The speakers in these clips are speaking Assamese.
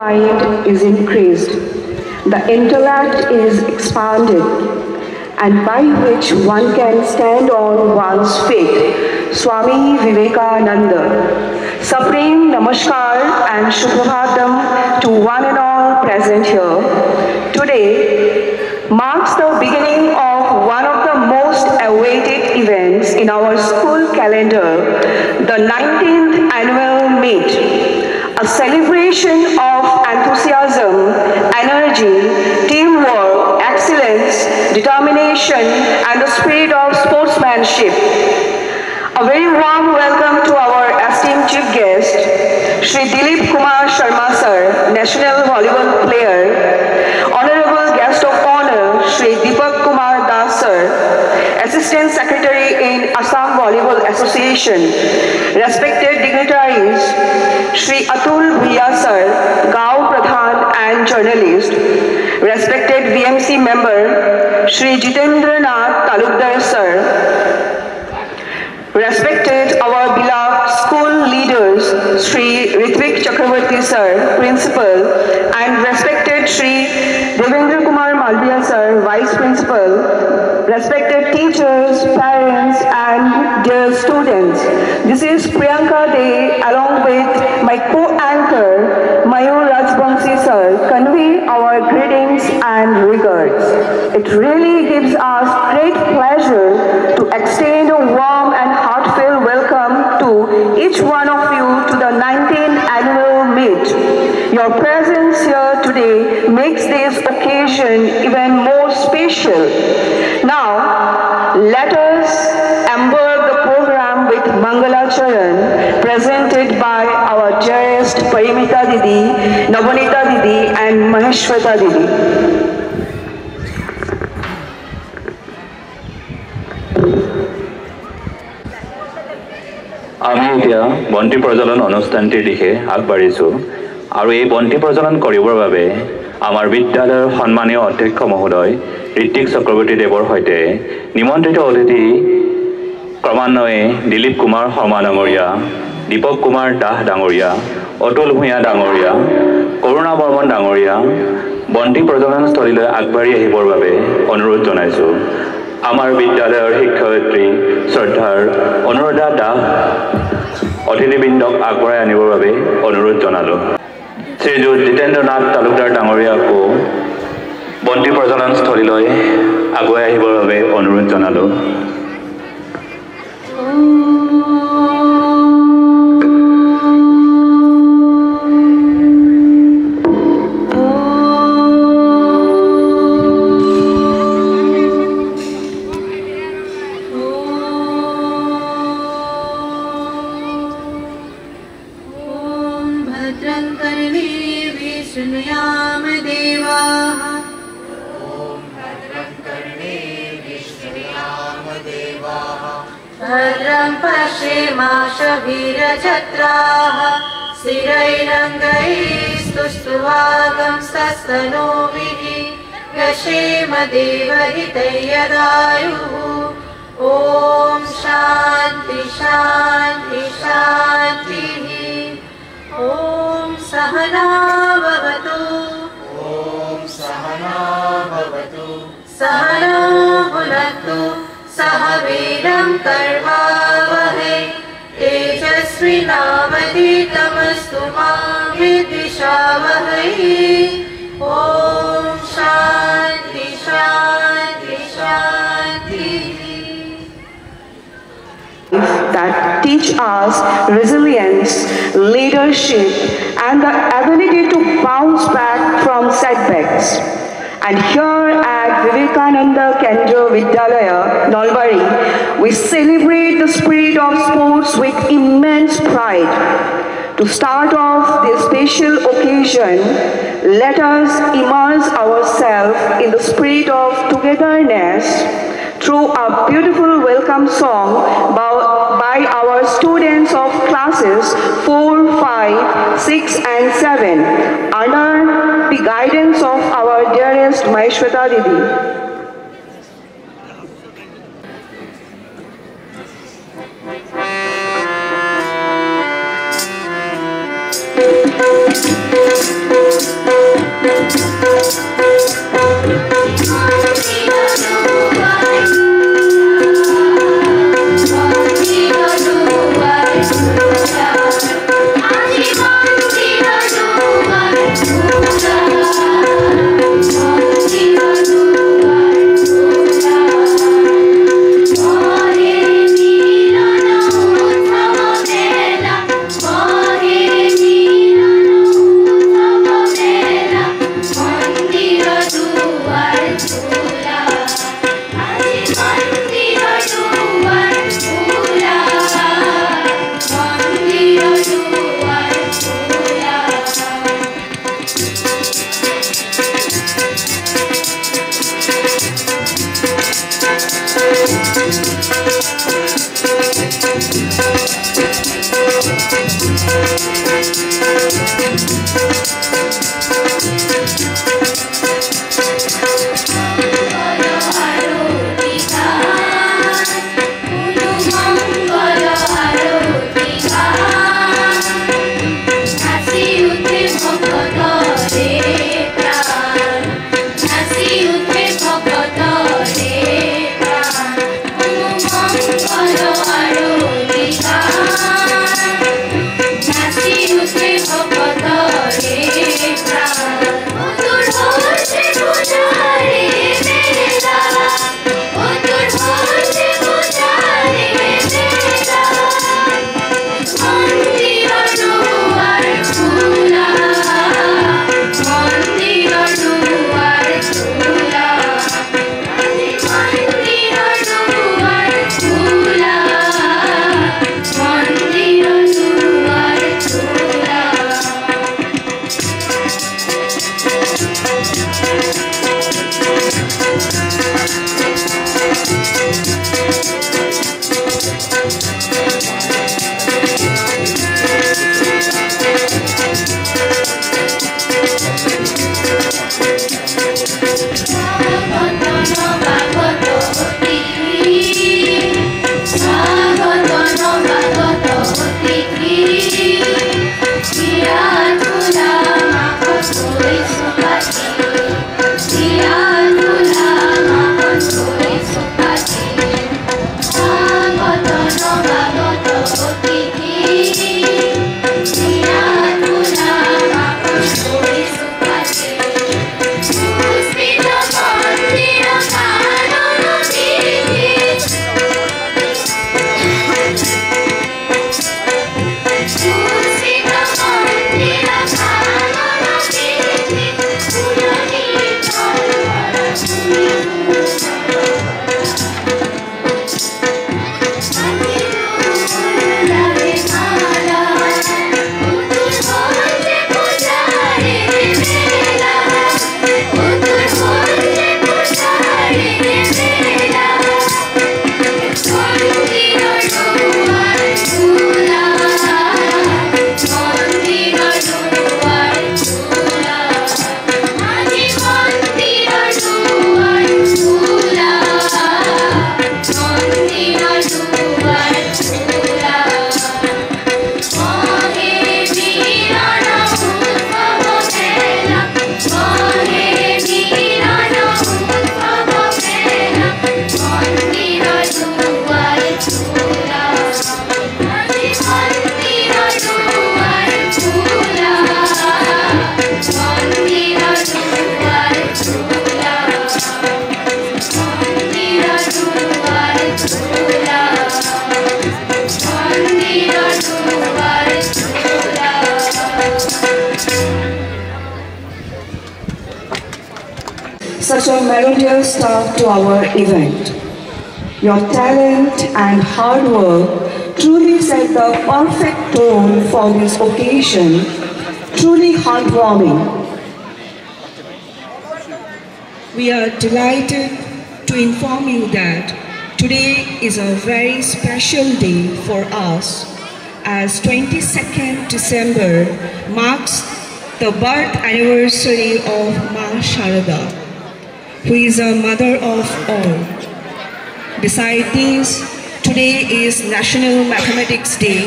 mind is increased, the intellect is expanded, and by which one can stand on one's feet. Swami Vivekananda. Supreme Namaskar and Shubhabhadam to one and all present here. Today marks the beginning of one of the most awaited events in our school calendar, the 19th annual meet, a celebration of enthusiasm, energy, teamwork, excellence, determination, and the spirit of sportsmanship. A very warm welcome to our esteemed chief guest, Shri Dilip Kumar Sharma Sir, National Volleyball player, Honorable Guest of Honor, Shri Deepak Kumar Das Sir, Assistant Secretary in Assam Volleyball Association, respected dignitaries, Shri Atul Bhuiya Sir, Gao Pradhan and journalist, respected VMC member, Shri Jitendra Nath Talukdar Sir, respected our beloved school leaders, Shri Ritvik Chakravarti Sir, Principal, and respected Shri Devendra Kumar Malviya Sir, Vice Principal, respected teachers, parents, and dear students. This is Priyanka Dey along with my co-anchor, Mayur Rajbangsi Sir, convey our greetings and regards. It really gives us great pleasure to extend a warm and heartfelt welcome to each one of you to the 19th annual meet. Your presence here today makes this occasion even more special. Now, let us embark the program with Mangala Charan, presented by our dearest Parimita Didi, Navanita Didi, and Maheshwata Didi. আমি এতিয়া বন্তি প্ৰজ্বলন অনুষ্ঠানটিৰ দিশে আগবাঢ়িছোঁ আৰু এই বন্তি প্ৰজ্বলন কৰিবৰ বাবে আমাৰ বিদ্যালয়ৰ সন্মানীয় অধ্যক্ষ মহোদয় ঋত্বিক চক্ৰৱৰ্তী দেৱৰ সৈতে নিমন্ত্ৰিত অতিথি ক্ৰমান্বয়ে দিলীপ কুমাৰ শৰ্মা ডাঙৰীয়া, দীপক কুমাৰ দাস ডাঙৰীয়া, অতুল ভূঞা ডাঙৰীয়া, কৰুণা বৰ্মন ডাঙৰীয়া বন্তি প্ৰজ্বলনস্থলীলৈ আগবাঢ়ি আহিবৰ বাবে অনুৰোধ জনাইছোঁ। আমাৰ বিদ্যালয়ৰ শিক্ষয়িত্ৰী শ্ৰদ্ধাৰ অনুৰাধা দাস অতিথিবৃন্দক আগবঢ়াই আনিবৰ বাবে অনুৰোধ জনালোঁ। শ্ৰীযুত জিতেন্দ্ৰ নাথ তালুকদাৰ ডাঙৰীয়াকো বন্তি প্ৰজ্বলনস্থলীলৈ আগুৱাই আহিবৰ বাবে অনুৰোধ জনালোঁ। भद्रं पश्येमाशभिरजत्राः स्थिरैरङ्गैस्तुष्टुवागं सस्तनूभिः यशेम देवहितैर्यदायुः। ॐ शान्ति शान्ति शान्तिः। ॐ सहना भवतु, सहना भुनक्तु, सह वीरं कर्वावहै, तेजस्विनावधीतमस्तु मा विद्विषावहै। ॐ शान्ति शान्ति शान्तिः। That teach us resilience, leadership, and the ability to bounce back from setbacks. And here at Vivekananda Kendra Vidyalaya, Nalbari, we celebrate the spirit of sports with immense pride. To start off this special occasion, let us immerse ourselves in the spirit of togetherness through a beautiful welcome song by our students of classes 4, 5, 6, and 7 under the guidance of our dearest Maheshwata Didi. such a melodious start to our event. Your talent and hard work truly set the perfect tone for this occasion, truly heartwarming. We are delighted to inform you that today is a very special day for us, as 22nd December marks the birth anniversary of Ma Sharada, who is a mother of all. Besides this, today is National Mathematics Day,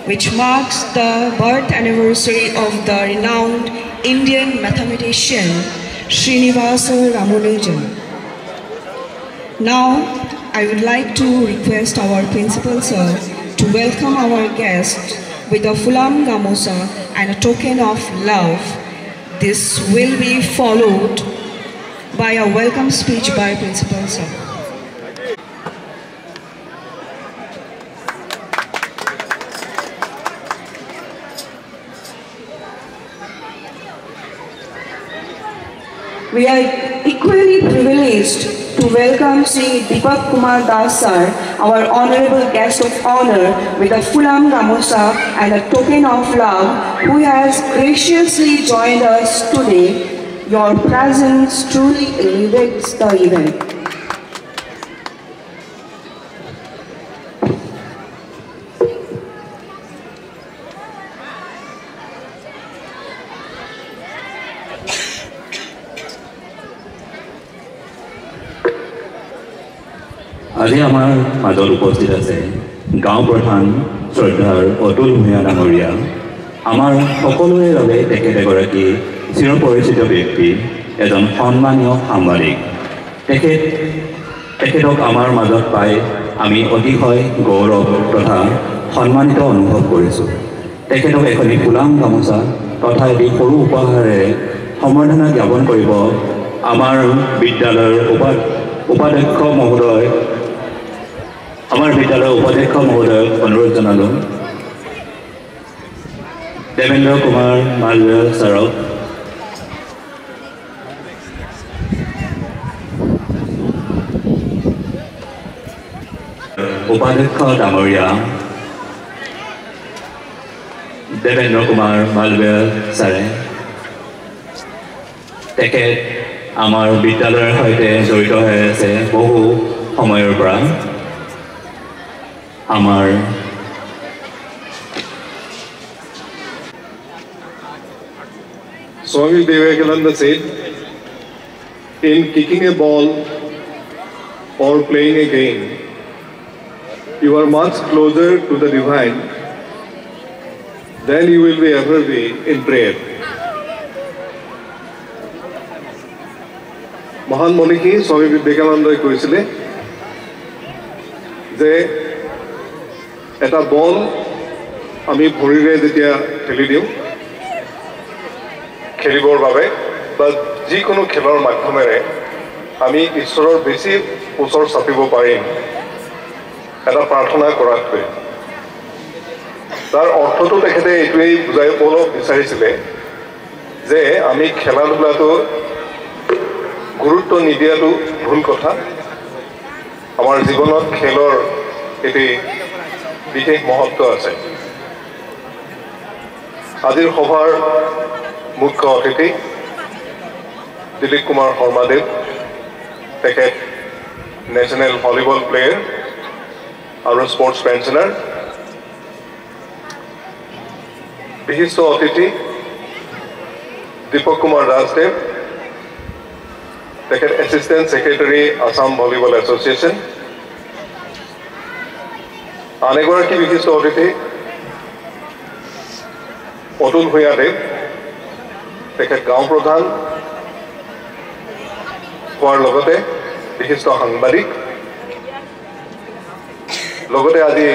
which marks the birth anniversary of the renowned Indian mathematician Srinivasa Ramanujan. Now, I would like to request our principal sir to welcome our guests with a Fulam Gamosa and a token of love. This will be followed by a welcome speech by principal sir. We are equally privileged to welcome Sri Deepak Kumar Das sir, our honorable guest of honor, with a Fulam Gamosa and a token of love, who has graciously joined us today. Your presence truly elevates the event. আজি আমাৰ মাজত উপস্থিত আছে গাঁও প্ৰধান শ্ৰদ্ধাৰ অতুল ভূঞা ডাঙৰীয়া। আমাৰ সকলোৰে বাবে তেখেত এগৰাকী চিৰপৰিচিত ব্যক্তি, এজন সন্মানীয় সাংবাদিক। তেখেতক আমাৰ মাজত পাই আমি অতিশয় গৌৰৱ তথা সন্মানিত অনুভৱ কৰিছোঁ। তেখেতক এখনি ফুলাম গামোচা তথা এটি সৰু উপহাৰেৰে সম্বৰ্ধনা জ্ঞাপন কৰিব আমাৰ বিদ্যালয়ৰ উপাধ্যক্ষ মহোদয়, অনুৰোধ জনালোঁ দেবেন্দ্ৰ কুমাৰ মালৱীয় ছাৰক। উপাধ্যক্ষ ডাঙৰীয়া দেবেন্দ্ৰ কুমাৰ মালৱীয় ছাৰে, তেখেত আমাৰ বিদ্যালয়ৰ সৈতে জড়িত হৈ আছে বহু সময়ৰ পৰা। Swami Vivekananda said, in kicking a ball or playing a game, you are much closer to the divine than you will be ever be in prayer. Mahan Moniki Swami Vivekananda কৈছিলে যে এটা বল আমি ভৰিৰে যেতিয়া ঠেলি দিওঁ খেলিবৰ বাবে বা যিকোনো খেলৰ মাধ্যমেৰে আমি ঈশ্বৰৰ বেছি ওচৰ চাপিব পাৰিম এটা প্ৰাৰ্থনা কৰাতকৈ। তাৰ অৰ্থটো তেখেতে এইটোৱেই বুজাই ক'ব বিচাৰিছিলে যে আমি খেলা ধূলাটো গুৰুত্ব নিদিয়াটো ভুল কথা। আমাৰ জীৱনত খেলৰ এটি বিশেষ মহত্ব আছে। আজিৰ সভাৰ মুখ্য অতিথি দিলীপ কুমাৰ শৰ্মাদেৱ, তেখেত নেশ্যনেল ভলীবল প্লেয়াৰ আৰু স্পৰ্টছ পেঞ্চনাৰ। বিশিষ্ট অতিথি দীপক কুমাৰ দাসদেৱ, তেখেত assistant secretary Assam volleyball association. আন এগৰাকী বিশিষ্ট অতিথি অতুল ভূঞা দেৱ, তেখেত গাঁও প্ৰধান হোৱাৰ লগতে বিশিষ্ট সাংবাদিক। লগতে আজি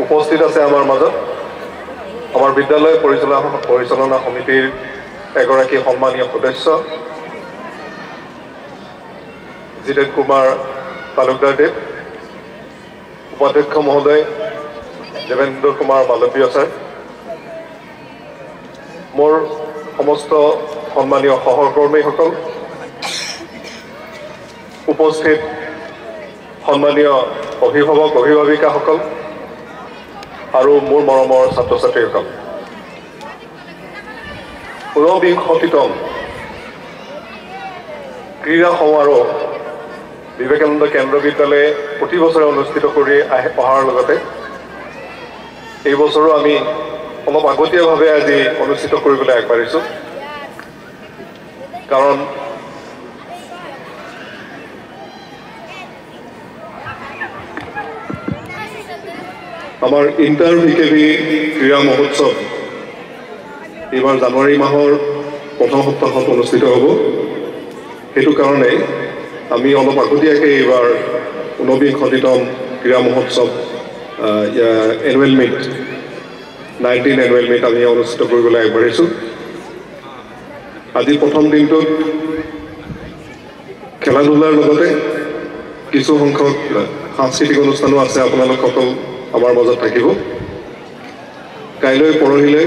উপস্থিত আছে আমাৰ মাজত আমাৰ বিদ্যালয় পৰিচালনা সমিতিৰ এগৰাকী সন্মানীয় সদস্য জিতেন কুমাৰ তালুকদাৰ দেৱ, উপাধ্যক্ষ মহোদয় দেবেন্দ্ৰ কুমাৰ মালৱীয় ছাৰ, মোৰ সমস্ত সন্মানীয় সহকৰ্মীসকল, উপস্থিত সম্মানীয় অভিভাৱক অভিভাৱিকাসকল আৰু মোৰ মৰমৰ ছাত্ৰ ছাত্ৰীসকল, ঊনবিংশতিতম ক্ৰীড়া সমাৰোহ বিবেকানন্দ কেন্দ্ৰ বিদ্যালয়ে প্ৰতি বছৰে অনুষ্ঠিত কৰি অহাৰ লগতে এই বছৰো আমি অলপ আগতীয়াভাৱে আজি অনুষ্ঠিত কৰিবলৈ আগবাঢ়িছোঁ। কাৰণ আমাৰ ইণ্টাৰ ভিকেভি ক্ৰীড়া মহোৎসৱ এইবাৰ জানুৱাৰী মাহৰ প্ৰথম সপ্তাহত অনুষ্ঠিত হ'ব। সেইটো কাৰণে আমি অলপ আগতীয়াকৈ এইবাৰ ঊনবিংশতিতম ক্ৰীড়া মহোৎসৱ এনুৱেল মিট 19 এনুৱেল মিট আমি অনুষ্ঠিত কৰিবলৈ আগবাঢ়িছোঁ। আজি প্ৰথম দিনটোত খেলা ধূলাৰ লগতে কিছু সংখ্যক সাংস্কৃতিক অনুষ্ঠানো আছে। আপোনালোকসকল আমাৰ মাজত থাকিব। কাইলৈ পৰহিলৈ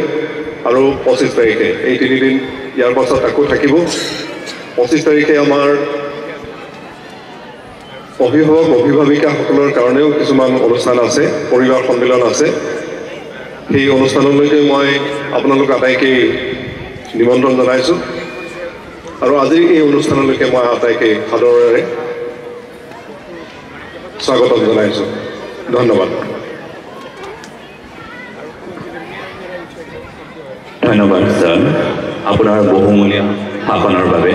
আৰু 25 তাৰিখে এই 3 দিন ইয়াৰ পাছত আকৌ থাকিব। 25 তাৰিখে আমাৰ অভিভাৱক অভিভাৱিকাসকলৰ কাৰণেও কিছুমান অনুষ্ঠান আছে, পৰিবাৰ সন্মিলন আছে। সেই অনুষ্ঠানলৈকে মই আপোনালোক আটাইকে নিমন্ত্ৰণ জনাইছোঁ আৰু আজিৰ এই অনুষ্ঠানলৈকে মই আটাইকে সাদৰেৰে স্বাগতম জনাইছোঁ। ধন্যবাদ। ধন্যবাদ ছাৰ আপোনাৰ বহুমূলীয়া ভাষণৰ বাবে।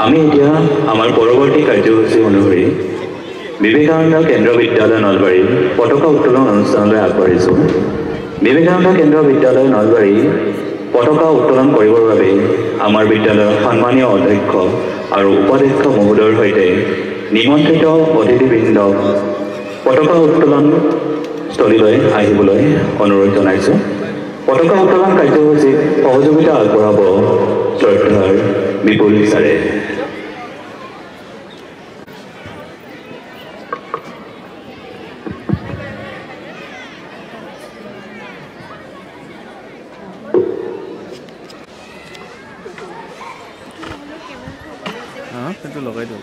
আমি এতিয়া আমাৰ পৰৱৰ্তী কাৰ্যসূচী অনুসৰি বিবেকানন্দ কেন্দ্ৰ বিদ্যালয় নলবাৰীৰ পতাকা উত্তোলন অনুষ্ঠানলৈ আগবাঢ়িছোঁ। বিবেকানন্দ কেন্দ্ৰ বিদ্যালয় নলবাৰী পতাকা উত্তোলন কৰিবৰ বাবে আমাৰ বিদ্যালয়ৰ সন্মানীয় অধ্যক্ষ আৰু উপাধ্যক্ষ মহোদয়ৰ সৈতে নিমন্ত্ৰিত অতিথিবৃন্দক পতাকা উত্তোলন স্থলীলৈ আহিবলৈ অনুৰোধ জনাইছোঁ। পতাকা উত্তোলন কাৰ্যসূচীত সহযোগিতা আগবঢ়াব শ্ৰদ্ধাৰ বিপুল ছাৰে। লগাই দিওঁ।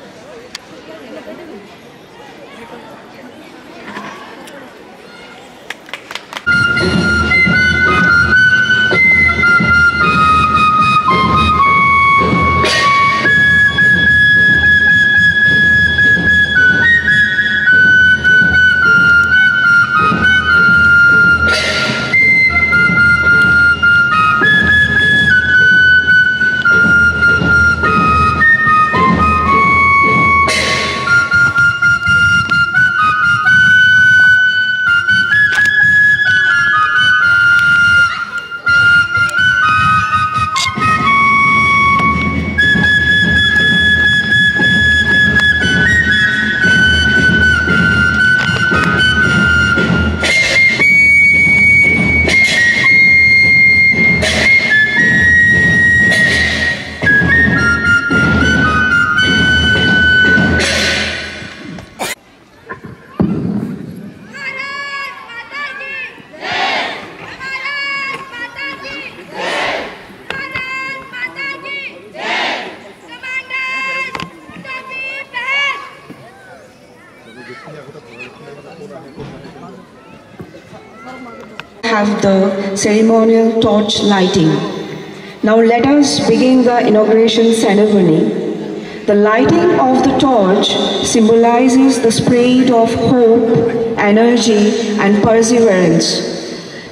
Have the ceremonial torch lighting. Now let us begin the inauguration ceremony. The lighting of the torch symbolizes the spread of hope, energy, and perseverance.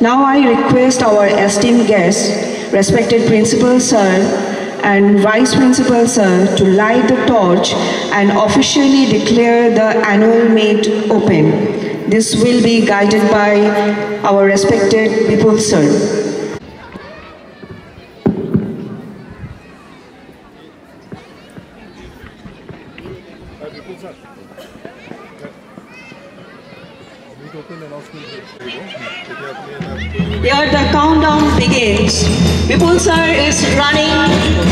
Now I request our esteemed guests, respected Principal Sir and Vice Principal Sir, to light the torch and officially declare the annual meet open. This will be guided by our respected Vipul Sir. Here the countdown begins. Vipul Sir is running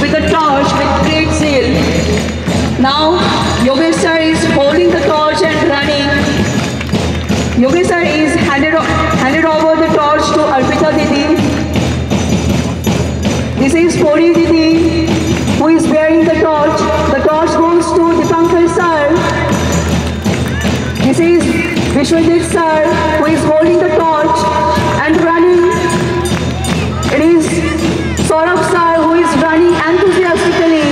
with the torch with great zeal. Now Yogesh Sir is holding the torch and running. Yogesh Sir is handed over the torch to Arpita Didi. This is Pori Didi who is bearing the torch. The torch goes to Dipankar This is Vishwajit sir who is holding the torch and running. It is Saurabh sir who is running enthusiastically.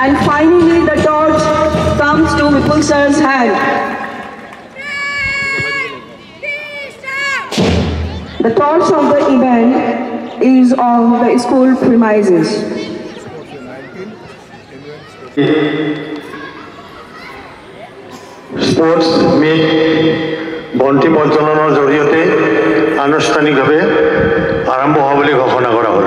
And finally the torch comes to Vipul sir's hand. The torch of the event is on the school premises. Sports meet বন্তি প্ৰজ্বলনৰ জৰিয়তে আনুষ্ঠানিকভাৱে আৰম্ভ হোৱা বুলি ঘোষণা কৰা হ'ল।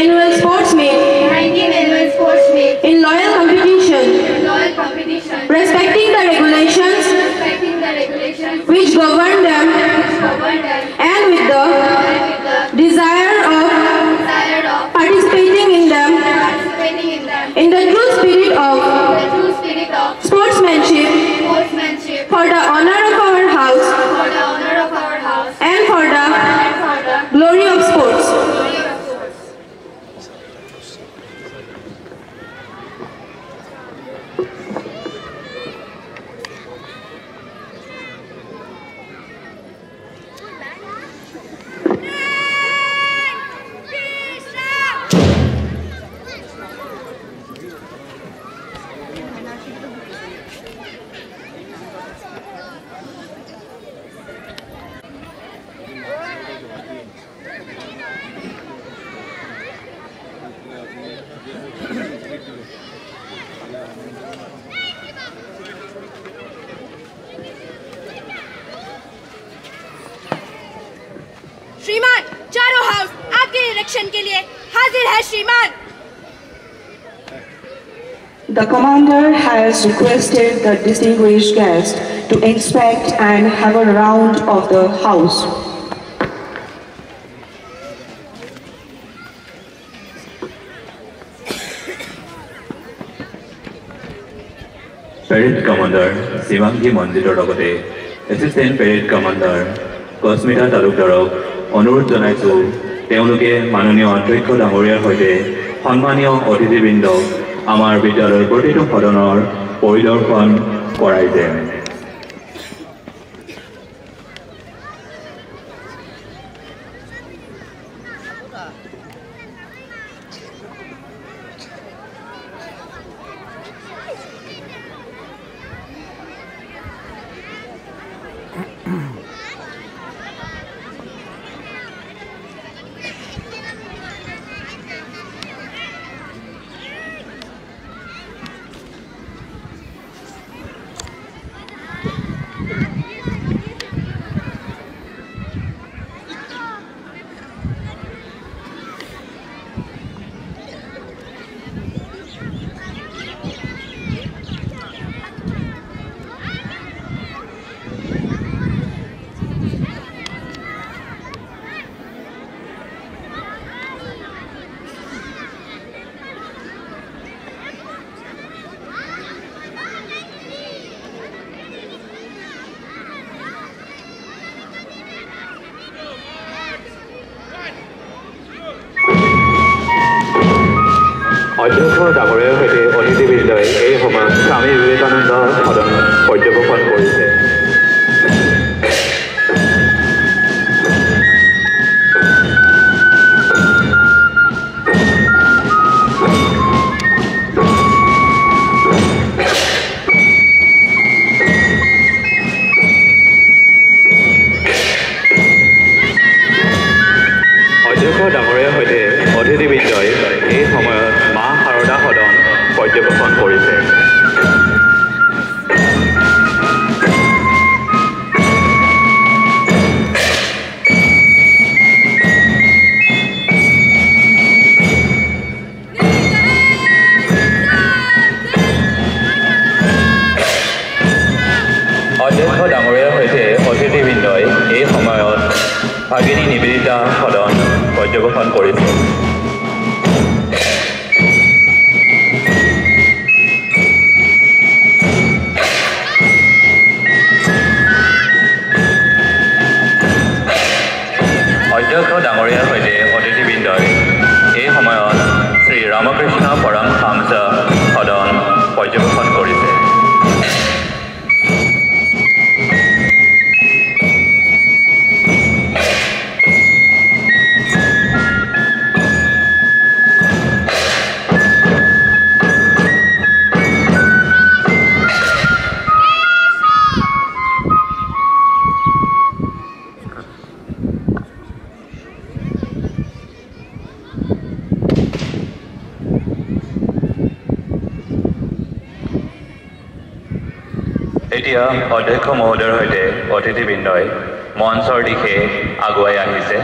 Annual sports meet. 19 annual sports meet. In loyal competition. Loyal competition. Respecting the regulations. Respecting the regulations. Which govern them. And with the desire of participating in them. In the true spirit of sportsmanship. For the honor of our house. And for the glory of sports. श्रीमान, चारों हाउस आपके निरीक्षण के लिए हाजिर है श्रीमान। The commander has requested the distinguished guest to inspect and have a round of the house. Parade Commander Sivangi Manjitor লগতে Assistant Parade Commander Kosmita Talukdarok অনুৰোধ জনাইছো তেওঁলোকে মাননীয় অধ্যক্ষ ডাঙৰীয়াৰ সৈতে সন্মানীয় অতিথিবৃন্দক আমাৰ বিদ্যালয়ৰ প্ৰতিটো সদনৰ পৰিদৰ্শন কৰাইছে। অধ্যক্ষ ডাঙৰীয়াৰ সৈতে অতিথিবৃন্দই এই সময়ত স্বামী বিবেকানন্দ সদন পৰ্যবেক্ষণ কৰিছে। অধ্যক্ষ ডাঙৰীয়াৰ সৈতে অতিথিবৃন্দই এই সময়ত মা শাৰদা সদন পৰ্যবেক্ষণ কৰিছে। অধ্যক্ষ ডাঙৰীয়াৰ সৈতে অতিথিবৃন্দই এই সময়ত ভাগিনী নিবেদিতা সদন পৰ্যবেক্ষণ কৰিছে। অধ্যক্ষ ডাঙৰীয়াৰ সৈতে এতিয়া অধ্যক্ষ মহোদয়ৰ সৈতে অতিথিবৃন্দই মঞ্চৰ দিশে আগুৱাই আহিছে।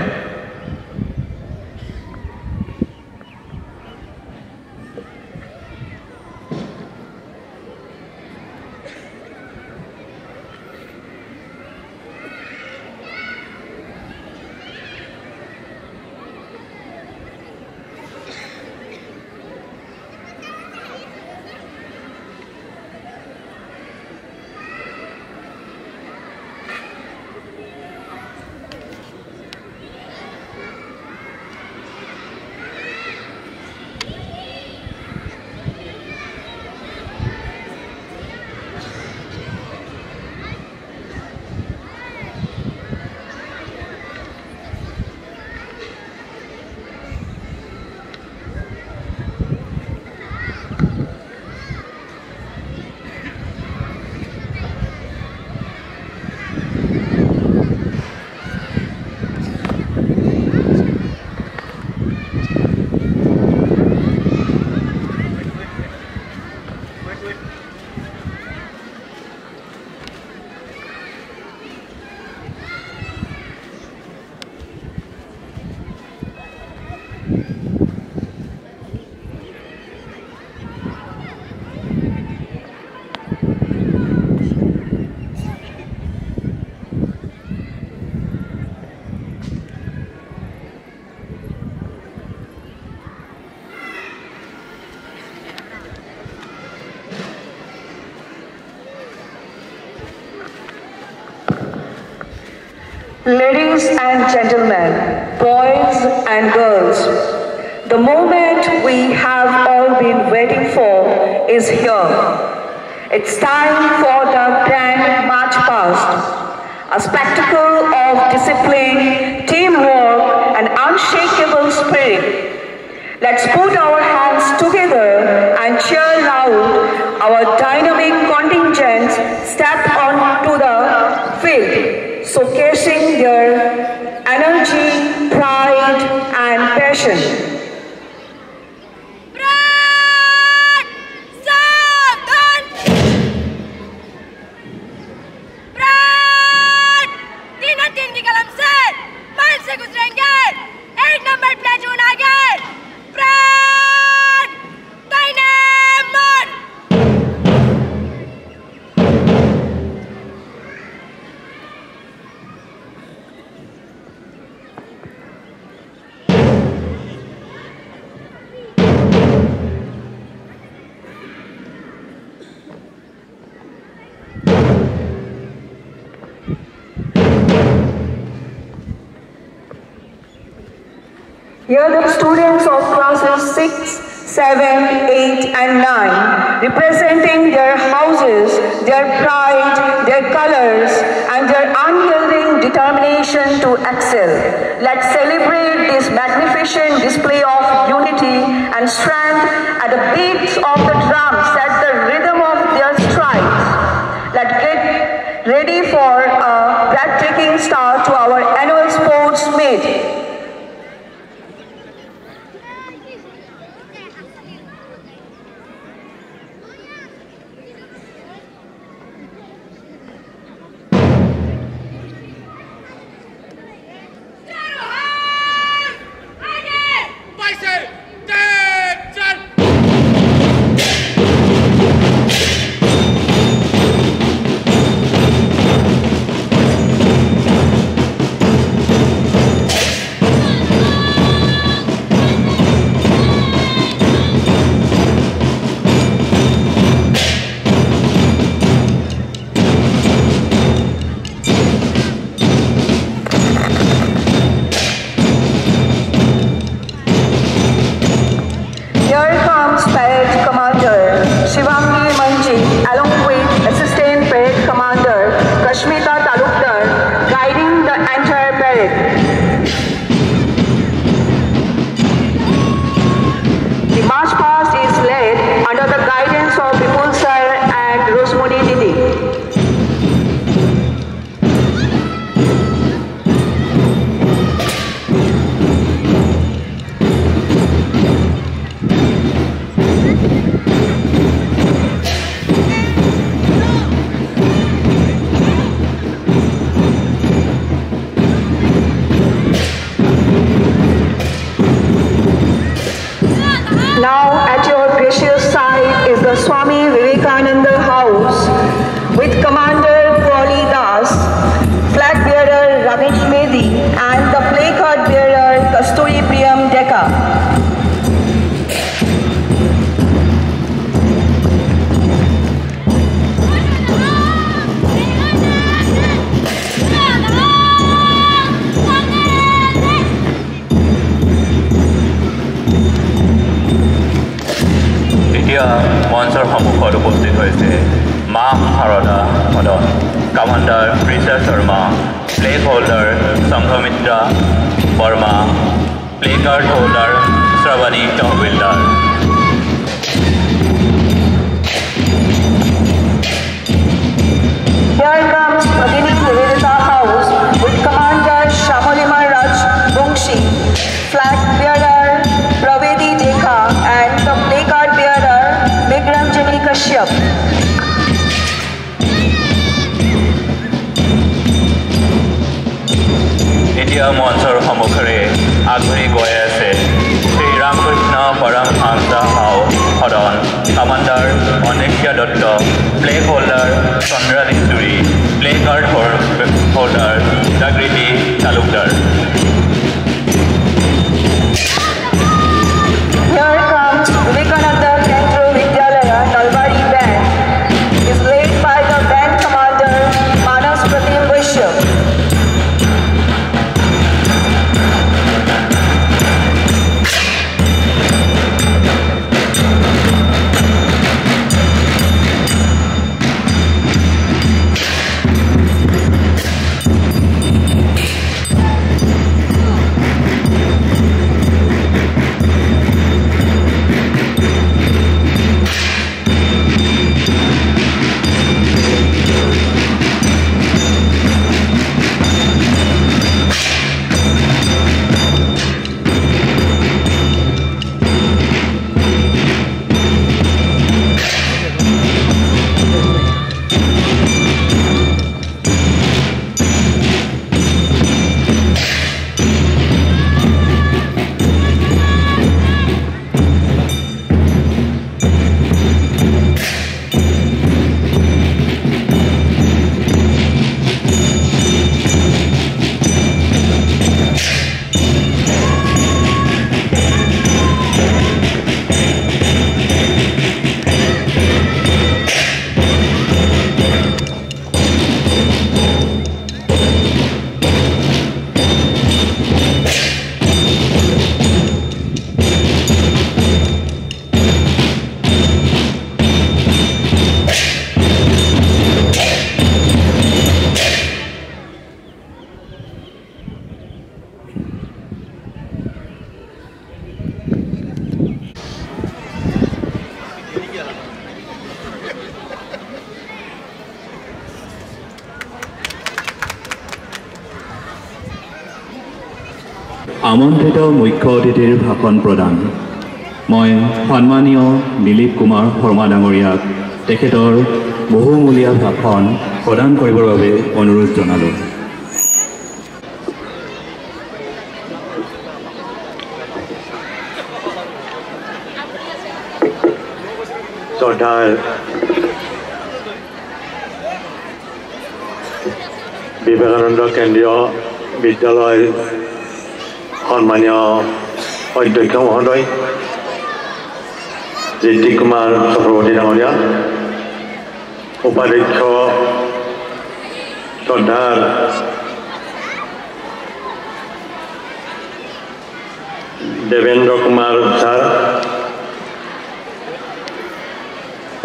Ladies and gentlemen, boys and girls, the moment we have all been waiting for is here. It's time for the grand march past, a spectacle of discipline, teamwork, and unshakable spirit. Let's put our hands together and cheer loud. Our dynamic contingents step onto the field, showcasing their energy, pride, and passion. Brad! Savan! Brad! 3 की कलम से मान से गुजरेंगे 8 नंबर प्लेटून आगे Brad! Dynamite! Here the students of classes 6, 7, 8 and 9 representing their houses, their pride, their colors and their unyielding determination to excel. Let's celebrate this magnificent display of unity and strength at the beats of the drums at the rhythm of their strides. Let's get ready for a breathtaking start to our annual sports meet. এতিয়া মঞ্চৰ সন্মুখত উপস্থিত হৈছে Maa Sarada Sadan, commander Risha Sharma, flag holder Sanghamitra Barma, placard holder Shrabani Tahbildar. Here comes Bhagini Nivedita House with Commander Shamalima Rajbongshi, flag bearer Pravedi Dekha and the play card bearer Megranjani Kashyap. এতিয়া মঞ্চৰ সন্মুখেৰে আগবাঢ়ি গৈ আছে Shri Ramakrishna Paramahansa Sadan, commander Anisha Dutta, flag holder Chandrali Churi, placard holder Jagriti Talukdar. Here comes Vivekananda Kendra Vidyalaya Nalbari Band, is led by the band commander Manas Pratim Vaishya. আমন্ত্ৰিত মুখ্য অতিথিৰ ভাষণ প্ৰদান। মই সন্মানীয় দিলীপ কুমাৰ শৰ্মা ডাঙৰীয়াক তেখেতৰ বহুমূলীয়া ভাষণ প্ৰদান কৰিবৰ বাবে অনুৰোধ জনালোঁ। শ্ৰদ্ধাৰ বিবেকানন্দ কেন্দ্ৰীয় বিদ্যালয় সন্মানীয় অধ্যক্ষ মহোদয় ঋত্বিক কুমাৰ চক্ৰৱৰ্তী ডাঙৰীয়া, উপাধ্যক্ষ শ্ৰদ্ধাৰ দেৱেন্দ্ৰ কুমাৰ ছাৰ,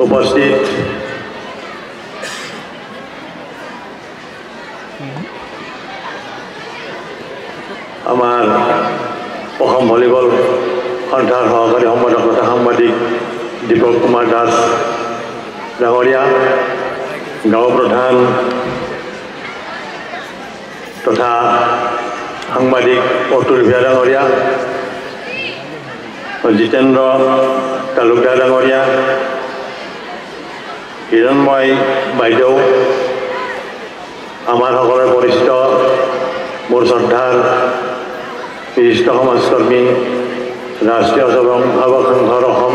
উপস্থিত আমাৰ অসম ভলীবল সন্থাৰ সহকাৰী সম্পাদক তথা সাংবাদিক দীপক কুমাৰ দাস ডাঙৰীয়া, গাঁও প্ৰধান তথা সাংবাদিক অতুল ভিয়া ডাঙৰীয়া, জিতেন্দ্ৰ তালুকদাৰ ডাঙৰীয়া, হিৰণময় বাইদেউ, আমাৰ সকলোৰে পৰিচিত মোৰ শ্ৰদ্ধাৰ বিশিষ্ট সমাজকৰ্মী, ৰাষ্ট্ৰীয় স্বয়ংসেৱক সংঘৰ অসম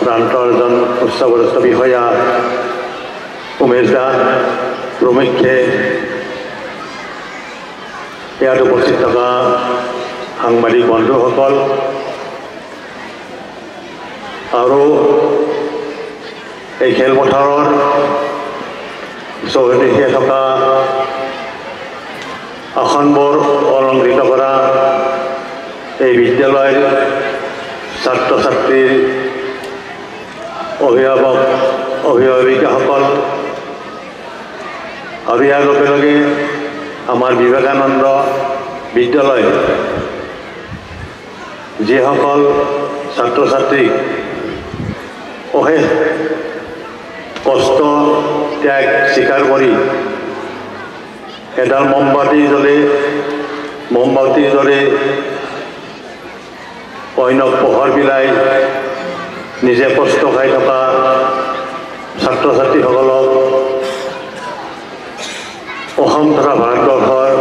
প্ৰান্তৰ এজন উচ্চপদস্থ বিষয়া উমেশ দা প্ৰমুখ্যে ইয়াত উপস্থিত থকা সাংবাদিক বন্ধুসকল আৰু এই খেলপথাৰৰ চৌহদে থকা আসনবোৰ অলংকৃত কৰা এই বিদ্যালয়ৰ ছাত্ৰ ছাত্ৰীৰ অভিভাৱক অভিভাৱিকাসকল আৰু ইয়াৰ লগে লগে আমাৰ বিবেকানন্দ বিদ্যালয় যিসকল ছাত্ৰ ছাত্ৰীক অশেষ কষ্ট ত্যাগ স্বীকাৰ কৰি এডাল মমবাতিৰ দৰে অন্যক পোহৰ বিলাই নিজে কষ্ট খাই থকা ছাত্ৰ ছাত্ৰীসকলক অসম তথা ভাৰতবৰ্ষৰ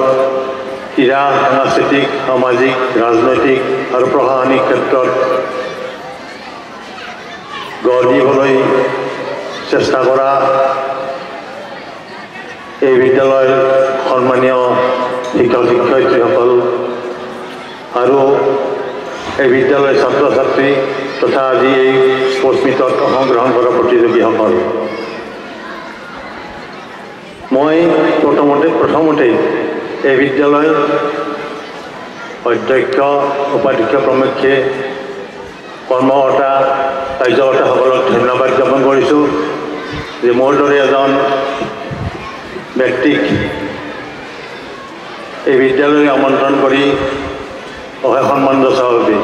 ক্ৰীড়া সাংস্কৃতিক সামাজিক ৰাজনৈতিক আৰু প্ৰশাসনিক ক্ষেত্ৰত গঢ় দিবলৈ চেষ্টা কৰা এই বিদ্যালয়ৰ সন্মানীয় শিক্ষক শিক্ষয়িত্ৰীসকল আৰু এই বিদ্যালয়ৰ ছাত্ৰ ছাত্ৰী তথা আজি এই স্পৰ্টছ মিটত অংশগ্ৰহণ কৰা প্ৰতিযোগীসকল মই প্ৰথমতে এই বিদ্যালয় অধ্যক্ষ উপাধ্যক্ষ প্ৰমুখ্যে কৰ্মকৰ্তা কাৰ্যকৰ্তাসকলক ধন্যবাদ জ্ঞাপন কৰিছোঁ যে মোৰ দৰে এজন ব্যক্তিক এই বিদ্যালয়লৈ আমন্ত্ৰণ কৰি অশেষ সন্মান যচোৱাৰ বাবে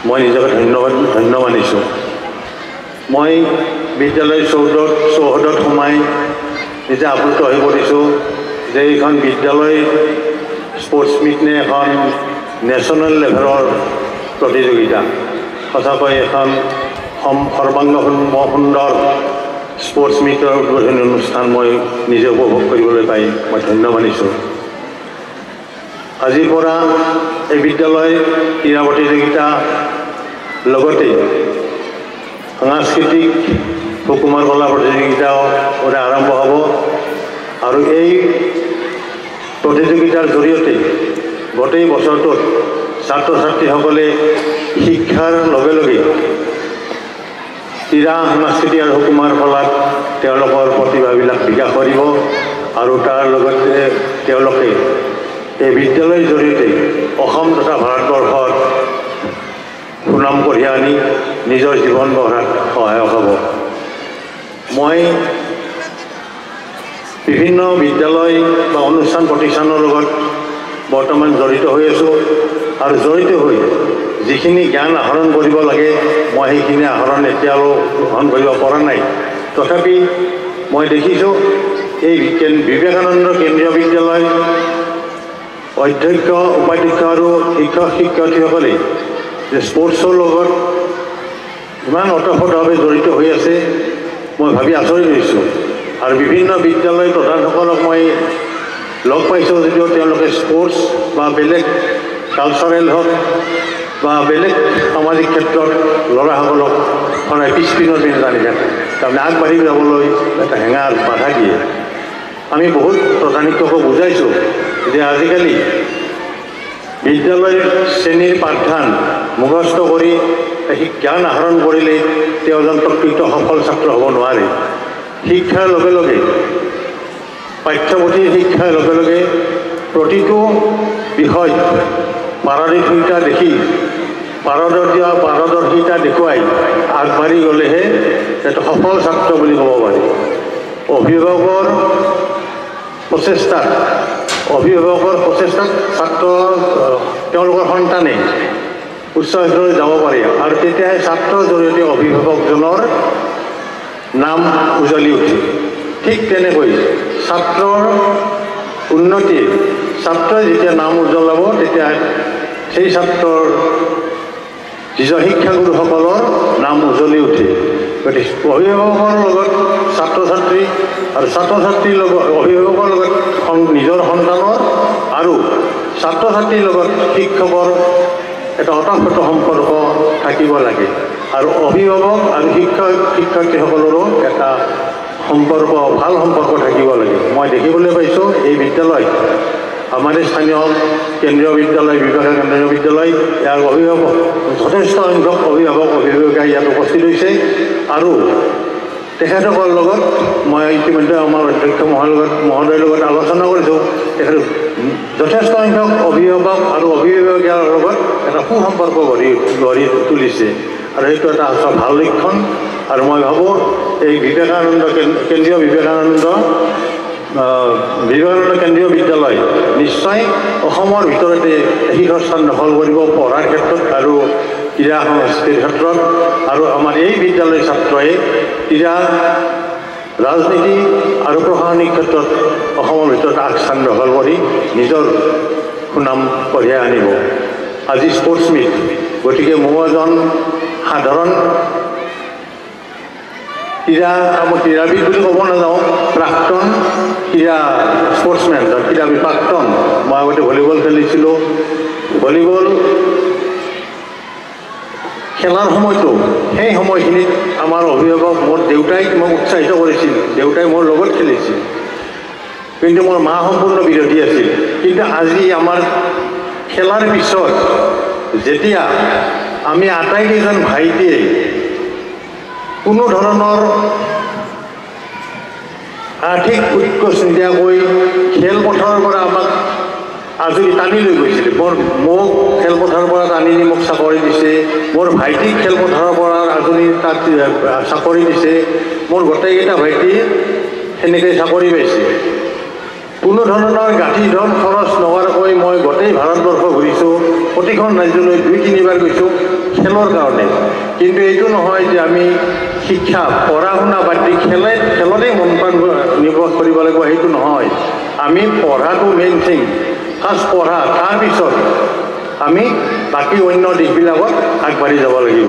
মই নিজকে ধন্য মানিছোঁ। মই বিদ্যালয়ৰ চৌহদত সোমাই নিজে আপ্লুত হৈ পৰিছোঁ যে এইখন বিদ্যালয় স্পৰ্টছ মিট নে এখন নেশ্যনেল লেভেলৰ প্ৰতিযোগিতা। সঁচাকৈ এখন সৰ্বাংগ সুন্দৰ স্পৰ্টছ মিটৰ উদ্বোধনী অনুষ্ঠান মই নিজে উপভোগ কৰিবলৈ পাই মই ধন্য মানিছোঁ। আজিৰ পৰা এই বিদ্যালয় ক্ৰীড়া প্ৰতিযোগিতা লগতে সাংস্কৃতিক সুকুমাৰ কলা প্ৰতিযোগিতাও আৰম্ভ হ'ব আৰু এই প্ৰতিযোগিতাৰ জৰিয়তে গোটেই বছৰটোত ছাত্ৰ ছাত্ৰীসকলে শিক্ষাৰ লগে লগে ক্ৰীড়া সাংস্কৃতিক আৰু সুকুমাৰ কলাত তেওঁলোকৰ প্ৰতিভাবিলাক বিকাশ কৰিব আৰু তাৰ লগতে তেওঁলোকে এই বিদ্যালয়ৰ জৰিয়তে অসম তথা ভাৰতবৰ্ষৰ সুনাম কঢ়িয়াই আনি নিজৰ জীৱন গঢ়াত সহায়ক হ'ব। মই বিভিন্ন বিদ্যালয় বা অনুষ্ঠান প্ৰতিষ্ঠানৰ লগত বৰ্তমান জড়িত হৈ আছোঁ আৰু জড়িত হৈ যিখিনি জ্ঞান আহৰণ কৰিব লাগে মই সেইখিনি আহৰণ এতিয়াও গ্ৰহণ কৰিব পৰা নাই। তথাপি মই দেখিছোঁ এই বিবেকানন্দ কেন্দ্ৰীয় বিদ্যালয় অধ্যক্ষ উপাধ্যক্ষ আৰু শিক্ষক শিক্ষয়িত্ৰীসকলে যে স্পৰ্টছৰ লগত ইমান ওতঃপ্ৰোতভাৱে জড়িত হৈ আছে মই ভাবি আচৰিত হৈছোঁ আৰু বিভিন্ন বিদ্যালয় প্ৰধানসকলক মই লগ পাইছোঁ যদিও তেওঁলোকে স্পৰ্টছ বা বেলেগ কালচাৰেল হওক বা বেলেগ সামাজিক ক্ষেত্ৰত ল'ৰাসকলক সদায় পিছপিনৰ পিনে জানি থাকে, তাৰমানে আগবাঢ়ি যাবলৈ এটা হেঙাৰ বাধা দিয়ে। আমি বহুত প্ৰধান শিক্ষকক বুজাইছোঁ যে আজিকালি বিদ্যালয়ৰ শ্ৰেণীৰ পাঠদান মুখস্থ কৰি জ্ঞান আহৰণ কৰিলে তেওঁ এজন প্ৰকৃত সফল ছাত্ৰ হ'ব নোৱাৰে। শিক্ষাৰ লগে লগে পাঠ্যপুথিৰ শিক্ষাৰ লগে লগে প্ৰতিটো বিষয় পাৰদৰ্শিতা দেখি পাৰদৰ্শিতা দেখুৱাই আগবাঢ়ি গ'লেহে এটা সফল ছাত্ৰ বুলি ক'ব পাৰি। অভিভাৱকৰ প্ৰচেষ্টাত ছাত্ৰ তেওঁলোকৰ সন্তানে উচ্চ শিক্ষালৈ যাব পাৰে আৰু তেতিয়াহে ছাত্ৰৰ জৰিয়তে অভিভাৱকজনৰ নাম উজ্বলি উঠে। ঠিক তেনেকৈ ছাত্ৰৰ উন্নতি ছাত্ৰই যেতিয়া নাম উজ্বলাব তেতিয়া সেই ছাত্ৰৰ নিজৰ শিক্ষাগুৰুসকলৰ নাম উজ্বলি উঠে। গতিকে অভিভাৱকৰ লগত ছাত্ৰ ছাত্ৰী আৰু ছাত্ৰ ছাত্ৰীৰ লগত অভিভাৱকৰ লগত নিজৰ সন্তানৰ আৰু ছাত্ৰ ছাত্ৰীৰ লগত শিক্ষকৰ এটা ওতঃপ্ৰোত সম্পৰ্ক থাকিব লাগে আৰু অভিভাৱক আৰু শিক্ষয়িত্ৰীসকলৰো এটা সম্পৰ্ক ভাল সম্পৰ্ক থাকিব লাগে। মই দেখিবলৈ পাইছোঁ এই বিদ্যালয় আমাৰ স্থানীয় কেন্দ্ৰীয় বিদ্যালয় বিবেকানন্দ কেন্দ্ৰীয় বিদ্যালয় ইয়াৰ অভিভাৱক যথেষ্ট সংখ্যক অভিভাৱিকা ইয়াত উপস্থিত হৈছে আৰু তেখেতসকলৰ লগত মই ইতিমধ্যে আমাৰ অধ্যক্ষ মহোদয়ৰ লগত আলোচনা কৰিছোঁ। তেখেত যথেষ্ট সংখ্যক অভিভাৱক আৰু অভিভাৱিকাৰ লগত এটা সুসম্পৰ্ক গঢ়ি তুলিছে আৰু এইটো এটা ভাল লক্ষণ। আৰু মই ভাবোঁ এই কেন্দ্ৰীয় বিবেকানন্দ কেন্দ্ৰীয় বিদ্যালয় নিশ্চয় অসমৰ ভিতৰতে শীৰ্ষস্থান দখল কৰিব পঢ়াৰ ক্ষেত্ৰত আৰু ক্ৰীড়া সংস্কৃতিৰ ক্ষেত্ৰত। আৰু আমাৰ এই বিদ্যালয়ৰ ছাত্ৰই ক্ৰীড়া ৰাজনীতি আৰু প্ৰশাসনিক ক্ষেত্ৰত অসমৰ ভিতৰত আগস্থান দখল কৰি নিজৰ সুনাম কঢ়িয়াই আনিব। আজি স্পৰ্টছ মিট, গতিকে মই এজন সাধাৰণ ক্ৰীড়াবিদ বুলি ক'ব নাযাওঁ, প্ৰাক্তন স্পৰ্টছমেন, ক্ৰীড়াবিদ প্ৰাক্তন। মই আগতে ভলীবল খেলিছিলোঁ। ভলীবল খেলাৰ সময়তো সেই সময়খিনিত আমাৰ অভিভাৱক মোৰ দেউতাই মোক উৎসাহিত কৰিছিল, দেউতাই মোৰ লগত খেলিছিল, কিন্তু মোৰ মা সম্পূৰ্ণ বিৰোধী আছিল। কিন্তু আজি আমাৰ খেলাৰ পিছত যেতিয়া আমি আটাইকেইজন ভাইটিয়ে কোনো ধৰণৰ আৰ্থিক উৎকোচ নিদিয়াকৈ খেলপথাৰৰ পৰা আমাক আজৰি টানি লৈ গৈছিলে। মোক খেলপথাৰৰ পৰা টানি নি মোক চাকৰি দিছে, মোৰ ভাইটিক খেলপথাৰৰ পৰা আজৰি তাত চাকৰি দিছে, মোৰ গোটেইকেইটা ভাইটি সেনেকৈ চাকৰি পাইছে। কোনো ধৰণৰ গাঁঠি ধন খৰচ নকৰাকৈ মই গোটেই ভাৰতবৰ্ষ ঘূৰিছোঁ, প্ৰতিখন ৰাজ্যলৈ 2-3বাৰ গৈছোঁ খেলৰ কাৰণে। কিন্তু এইটো নহয় যে আমি শিক্ষা পঢ়া শুনা বাদ দি খেলতেই মন প্ৰাণ নিৰ্ভৰ কৰিব লাগিব, সেইটো নহয়। আমি পঢ়াটো মেইন থিং, ফাৰ্ষ্ট পঢ়া, তাৰপিছত আমি বাকী অন্য দিশবিলাকত আগবাঢ়ি যাব লাগিব।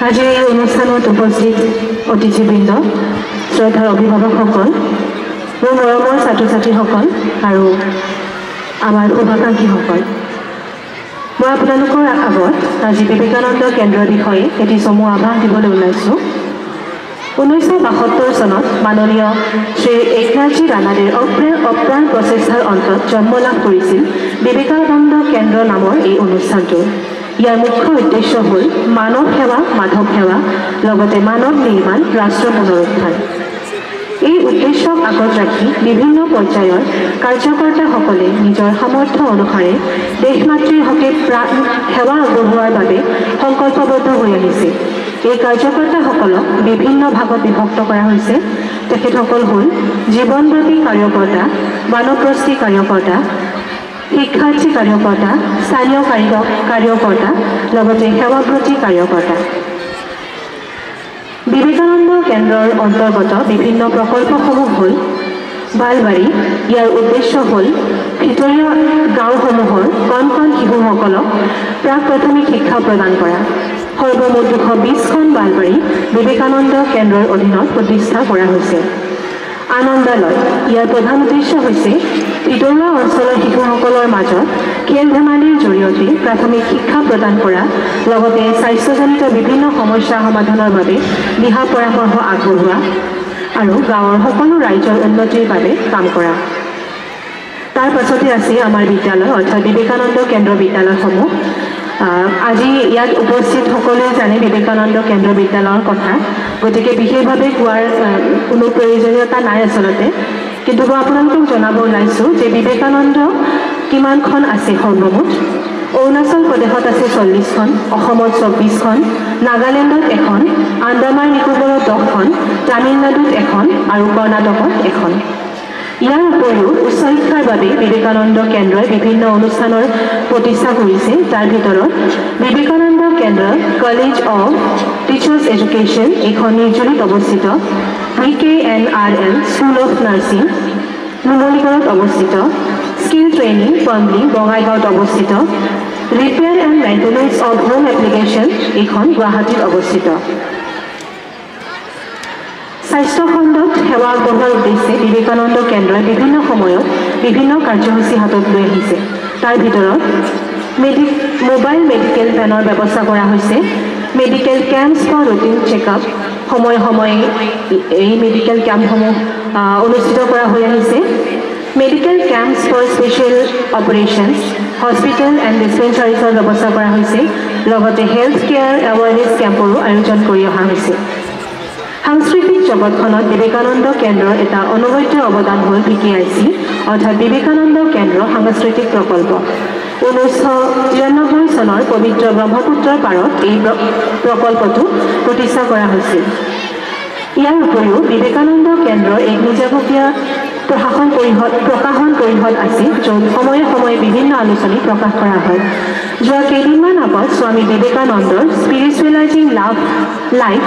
আজিৰ এই অনুষ্ঠানত উপস্থিত অতিথিবৃন্দ, শ্ৰদ্ধাৰ অভিভাৱকসকল, মোৰ মৰমৰ ছাত্ৰ ছাত্ৰীসকল আৰু আমাৰ শুভাকাংক্ষীসকল, মই আপোনালোকৰ আগত আজি বিবেকানন্দ কেন্দ্ৰৰ বিষয়ে এটি চমু আভাস দিবলৈ ওলাইছোঁ। 1972 চনত মাননীয় শ্ৰী একনাথজী ৰানাদেৰ অপ্ৰাণ প্ৰচেষ্টাৰ অন্তত জন্ম লাভ কৰিছিল বিবেকানন্দ কেন্দ্ৰ নামৰ এই অনুষ্ঠানটো। ইয়াৰ মুখ্য উদ্দেশ্য হ'ল মানৱ সেৱা, মাধৱ সেৱা, লগতে মানৱ নিৰ্মাণ, ৰাষ্ট্ৰ পুনৰুত্থান। এই উদ্দেশ্যক আগত ৰাখি বিভিন্ন পৰ্যায়ৰ কাৰ্যকৰ্তাসকলে নিজৰ সামৰ্থ্য অনুসাৰে দেশ মাতৃৰ হকে প্ৰাণ সেৱা আগবঢ়োৱাৰ বাবে সংকল্পবদ্ধ হৈ আহিছে। এই কাৰ্যকৰ্তাসকলক বিভিন্ন ভাগত বিভক্ত কৰা হৈছে। তেখেতসকল হ'ল জীৱনব্যাপী কাৰ্যকৰ্তা, মানৱৰষ্টী কাৰ্যকৰ্তা, শিক্ষাৰ্থী কাৰ্যকৰ্তা, স্থানীয় কাৰ্যকৰ্তা, লগতে সেৱাব্ৰতী কাৰ্যকৰ্তা। বিবেকানন্দ কেন্দ্ৰৰ অন্তৰ্গত বিভিন্ন প্ৰকল্পসমূহ হ'ল বালবাৰী। ইয়াৰ উদ্দেশ্য হ'ল ভিতৰীয়া গাঁওসমূহৰ কণ কণ শিশুসকলক প্ৰাক প্ৰাথমিক শিক্ষা প্ৰদান কৰা। সৰ্বমুঠ 220খন বালবাৰী বিবেকানন্দ কেন্দ্ৰৰ অধীনত প্ৰতিষ্ঠা কৰা হৈছে। আনন্দালয়, ইয়াৰ প্ৰধান উদ্দেশ্য হৈছে ভিতৰুৱা অঞ্চলৰ শিশুসকলৰ মাজত খেল ধেমালিৰ জৰিয়তে প্ৰাথমিক শিক্ষা প্ৰদান কৰা, লগতে স্বাস্থ্যজনিত বিভিন্ন সমস্যা সমাধানৰ বাবে দিহা পৰামৰ্শ আগবঢ়োৱা আৰু গাঁৱৰ সকলো ৰাইজৰ উন্নতিৰ বাবে কাম কৰা। তাৰ পাছতে আছে আমাৰ বিদ্যালয়, অৰ্থাৎ বিবেকানন্দ কেন্দ্ৰ বিদ্যালয়সমূহ। আজি ইয়াত উপস্থিত সকলোৱে জানে বিবেকানন্দ কেন্দ্ৰ বিদ্যালয়ৰ কথা, গতিকে বিশেষভাৱে কোৱাৰ কোনো প্ৰয়োজনীয়তা নাই আচলতে। কিন্তু মই আপোনালোকক জনাব ওলাইছোঁ যে বিবেকানন্দ কিমানখন আছে সৰ্বমুঠ। অৰুণাচল প্ৰদেশত আছে 40খন, অসমত 24খন, নাগালেণ্ডত এখন, আন্দামান নিকোবৰত 10খন, তামিলনাডুত এখন আৰু কৰ্ণাটকত এখন। ইয়াৰ উপৰিও উচ্চ শিক্ষাৰ বাবে বিবেকানন্দ কেন্দ্ৰই বিভিন্ন অনুষ্ঠানৰ প্ৰতিষ্ঠা কৰিছে। তাৰ ভিতৰত বিবেকানন্দ কেন্দ্ৰ কলেজ অৱ টিচাৰ্ছ এডুকেশ্যন, এইখন নিৰ্জুলিত অৱস্থিত, VKNRL স্কুল অফ নাৰ্ছিং নুমলীগড়ত অৱস্থিত, স্কিল ট্ৰেইনিং পম্বলি বঙাইগাঁৱত অৱস্থিত, repair and maintenance of home application, এইখন গুৱাহাটীত অৱস্থিত। স্বাস্থ্য খণ্ডত সেৱা আগবঢ়োৱাৰ উদ্দেশ্যে বিবেকানন্দ কেন্দ্ৰই বিভিন্ন সময়ত বিভিন্ন কাৰ্যসূচী হাতত লৈ আহিছে। তাৰ ভিতৰত মোবাইল মেডিকেল ভেনৰ ব্যৱস্থা কৰা হৈছে। Medical camps for routine checkup, সময়ে সময়ে এই মেডিকেল কেম্পসমূহ অনুষ্ঠিত কৰা হৈ আহিছে। Medical camps for special operations, hospital and ডিছপেঞ্চাৰিজৰ ব্যৱস্থা কৰা হৈছে। লগতে হেল্থ কেয়াৰ এৱাৰনেছ কেম্পৰো আয়োজন কৰি অহা হৈছে। সাংস্কৃতিক জগতখনত বিবেকানন্দ কেন্দ্ৰৰ এটা অনবদ্য অৱদান হ'ল BKIC, অৰ্থাৎ বিবেকানন্দ কেন্দ্ৰ সাংস্কৃতিক প্ৰকল্প। 1993 চনৰ পবিত্ৰ ব্ৰহ্মপুত্ৰৰ পাৰত এই প্ৰকল্পটো প্ৰতিষ্ঠা কৰা হৈছিল। ইয়াৰ উপৰিও বিবেকানন্দ কেন্দ্ৰৰ এক নিজাববীয়া প্ৰকাশন পৰিষদ আছে, য'ত সময়ে সময়ে বিভিন্ন আলোচনী প্ৰকাশ কৰা হয়। যোৱা কেইদিনমান আগত স্বামী বিবেকানন্দৰ স্পিৰিচুৱেলাইজিং লাইফ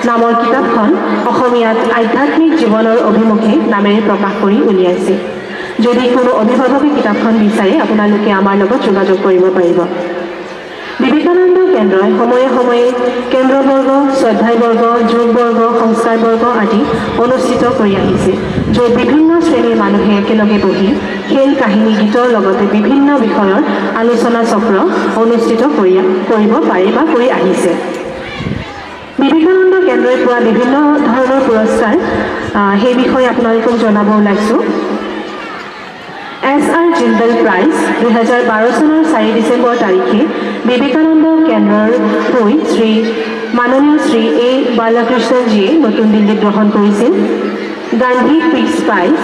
নামৰ কিতাপখন অসমীয়াত আধ্যাত্মিক জীৱনৰ অভিমুখে নামেৰে প্ৰকাশ কৰি উলিয়াইছে। যদি কোনো অভিভাৱকে কিতাপখন বিচাৰে আপোনালোকে আমাৰ লগত যোগাযোগ কৰিব পাৰিব। বিবেকানন্দ কেন্দ্ৰই সময়ে সময়ে কেন্দ্ৰবৰ্গ, শ্ৰদ্ধাইবৰ্গ, যোগবৰ্গ, সংস্কাৰবৰ্গ আদি অনুষ্ঠিত কৰি আহিছে, য'ত বিভিন্ন শ্ৰেণীৰ মানুহে একেলগে বহি খেল, কাহিনী, গীতৰ লগতে বিভিন্ন বিষয়ৰ আলোচনা চক্ৰ অনুষ্ঠিত কৰিব পাৰে বা কৰি আহিছে। বিবেকানন্দ কেন্দ্ৰই পোৱা বিভিন্ন ধৰণৰ পুৰস্কাৰ, সেই বিষয়ে আপোনালোকক জনাব ওলাইছোঁ। SR জিন্দল প্ৰাইজ 2012 চনৰ 4 ডিচেম্বৰ তাৰিখে বিবেকানন্দ কেন্দ্ৰৰ হৈ মাননীয় শ্ৰী A. বালাকৃষ্ণনজীয়ে নতুন দিল্লীত গ্ৰহণ কৰিছিল। গান্ধী পিছ প্ৰাইজ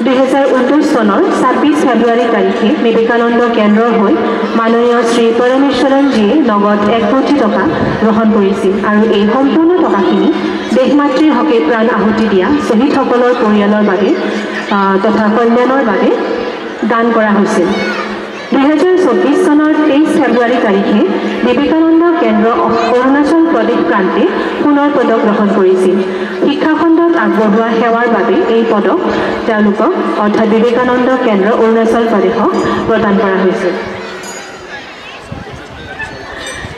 2019 চনৰ 26 ফেব্ৰুৱাৰী তাৰিখে বিবেকানন্দ কেন্দ্ৰৰ হৈ মাননীয় শ্ৰী পৰমেশ্বৰণজীয়ে নগদ 1 কোটি টকা গ্ৰহণ কৰিছিল আৰু এই সম্পূৰ্ণ টকাখিনি দেশমাতৃৰ হকে প্ৰাণ আহুতি দিয়া শ্বহীদসকলৰ পৰিয়ালৰ বাবে তথা কল্যাণৰ বাবে দান কৰা হৈছিল। 2024 চনৰ 23 ফেব্ৰুৱাৰী তাৰিখে বিবেকানন্দ কেন্দ্ৰ অৰুণাচল প্ৰদেশ প্ৰান্তে সোণৰ পদক গ্ৰহণ কৰিছিল। শিক্ষাখণ্ডত আগবঢ়োৱা সেৱাৰ বাবে এই পদক তেওঁলোকক অৰ্থাৎ বিবেকানন্দ কেন্দ্ৰ অৰুণাচল প্ৰদেশক প্ৰদান কৰা হৈছিল।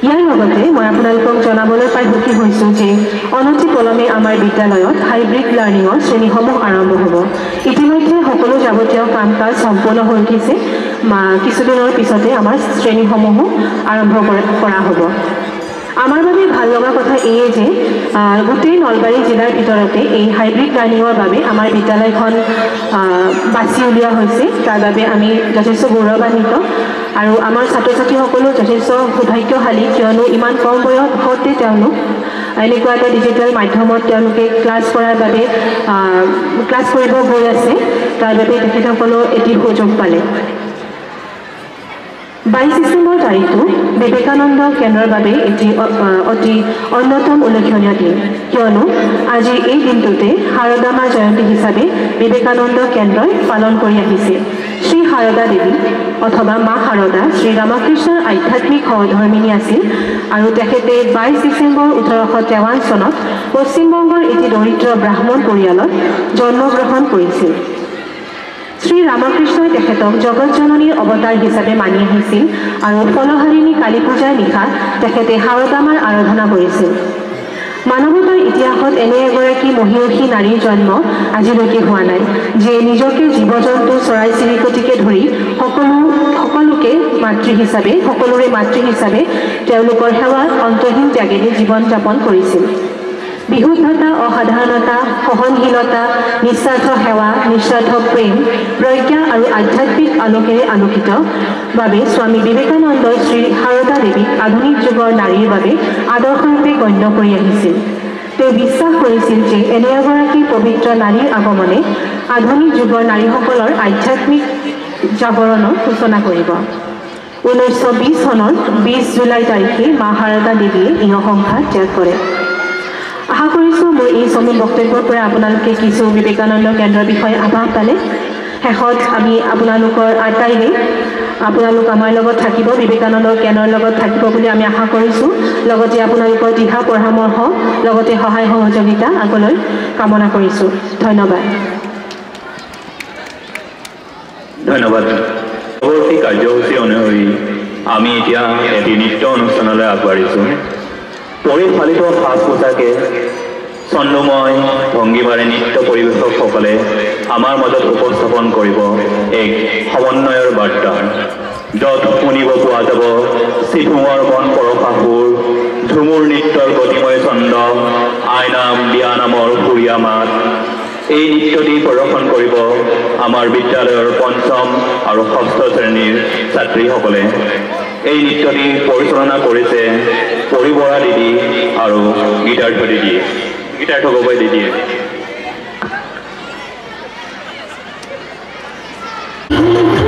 ইয়াৰ লগতে মই আপোনালোকক জনাবলৈ পাই সুখী হৈছোঁ যে অনতি পলমে আমাৰ বিদ্যালয়ত হাইব্ৰিড লাৰ্ণিঙৰ শ্ৰেণীসমূহ আৰম্ভ হ'ব। ইতিমধ্যে সকলো যাৱতীয় কাম কাজ সম্পূৰ্ণ হৈ উঠিছে। কিছুদিনৰ পিছতে আমাৰ শ্ৰেণীসমূহো আৰম্ভ কৰা হ'ব। আমাৰ বাবে ভাল লগা কথা এয়ে যে গোটেই নলবাৰী জিলাৰ ভিতৰতে এই হাইব্ৰিড লাৰ্ণিঙৰ বাবে আমাৰ বিদ্যালয়খন বাছি উলিওৱা হৈছে। তাৰ বাবে আমি যথেষ্ট গৌৰৱান্বিত আৰু আমাৰ ছাত্ৰ ছাত্ৰীসকলো যথেষ্ট সৌভাগ্যশালী, কিয়নো ইমান কম বয়সতে তেওঁলোক এনেকুৱা এটা ডিজিটেল মাধ্যমত তেওঁলোকে ক্লাছ কৰাৰ বাবে ক্লাছ কৰিব গৈ আছে। তাৰ বাবে তেখেতসকলেও এটি সুযোগ পালে। 22 ডিচেম্বৰ তাৰিখটো বিবেকানন্দ কেন্দ্ৰৰ বাবে এটি অতি অন্যতম উল্লেখনীয় দিন, কিয়নো আজি এই দিনটোতে শাৰদা মা জয়ন্তী হিচাপে বিবেকানন্দ কেন্দ্ৰই পালন কৰি আহিছে। শ্ৰী শাৰদা দেৱী অথবা মা শাৰদা শ্ৰী ৰামকৃষ্ণৰ আধ্যাত্মিক সহধৰ্মিনী আছিল আৰু তেখেতে 22 ডিচেম্বৰ 1853 চনত পশ্চিমবংগৰ এটি দৰিদ্ৰ ব্ৰাহ্মণ পৰিয়ালত জন্মগ্ৰহণ কৰিছিল। শ্ৰী ৰামকৃষ্ণই তেখেতক জগতজননীৰ অৱতাৰ হিচাপে মানি আহিছিল আৰু ফলহাৰিণী কালী পূজাৰ নিশা তেখেতে শাৰদামাৰ আৰাধনা কৰিছিল। মানৱতাৰ ইতিহাসত এনে এগৰাকী মহিয়সী নাৰীৰ জন্ম আজিলৈকে হোৱা নাই, যিয়ে নিজকে জীৱ জন্তু চৰাই চিৰিকটিকে ধৰি সকলোকে সকলোৰে মাতৃ হিচাপে তেওঁলোকৰ সেৱাত অন্তহীন ত্যাগেৰে জীৱন যাপন কৰিছিল। বিশুদ্ধতা, অসাধাৰণতা, সহনশীলতা, নিস্বাৰ্থ সেৱা, নিস্বাৰ্থ প্ৰেম, প্ৰজ্ঞা আৰু আধ্যাত্মিক আলোকেৰে আলোকিত বাবে স্বামী বিবেকানন্দই শ্ৰী শাৰদা দেৱীক আধুনিক যুগৰ নাৰীৰ বাবে আদৰ্শৰূপে গণ্য কৰি আহিছিল। তেওঁ বিশ্বাস কৰিছিল যে এনে এগৰাকী পবিত্ৰ নাৰীৰ আগমনে আধুনিক যুগৰ নাৰীসকলৰ আধ্যাত্মিক জাগৰণৰ সূচনা কৰিব। 1920 চনৰ 20 জুলাই তাৰিখে মা শাৰদা দেৱীয়ে ইহসংসাৰ ত্যাগ কৰে। আশা কৰিছোঁ মোৰ এই চমু বক্তব্যৰ পৰা আপোনালোকে কিছু বিবেকানন্দ কেন্দ্ৰৰ বিষয়ে আভাস পালে। শেষত আমি আপোনালোকৰ আটাইৰে আপোনালোক আমাৰ লগত থাকিব, বিবেকানন্দ কেন্দ্ৰৰ লগত থাকিব বুলি আমি আশা কৰিছোঁ। লগতে আপোনালোকৰ দিহা পৰামৰ্শ লগতে সহায় সহযোগিতা আগলৈ কামনা কৰিছোঁ। ধন্যবাদ। ধন্যবাদ। পৰৱৰ্তী কাৰ্যসূচী অনুসৰি আমি এতিয়া এটি নৃত্য অনুষ্ঠানলৈ আগবাঢ়িছোঁ। পৰিচালিত সাজ পোছাকে ছন্দময় ভংগীমাৰে নৃত্য পৰিৱেশকসকলে আমাৰ মাজত উপস্থাপন কৰিব এক সমন্বয়ৰ বাৰ্তা, য'ত শুনিব পোৱা যাব চিঠুঙৰ মন পৰশা সুৰ, ঝুমুৰ নৃত্যৰ গতিময় ছন্দ, আইনাম বিয়ানামৰ সুৰীয়া মাত। এই নৃত্যটি প্ৰদৰ্শন কৰিব আমাৰ বিদ্যালয়ৰ ৫ম আৰু ৬ষ্ঠ শ্ৰেণীৰ ছাত্ৰীসকলে। এই নৃত্যটি পৰিচালনা কৰিছে পৰিবৰা দিদি আৰু গীতাৰ্থ গগৈ দিদিয়ে। Thank you.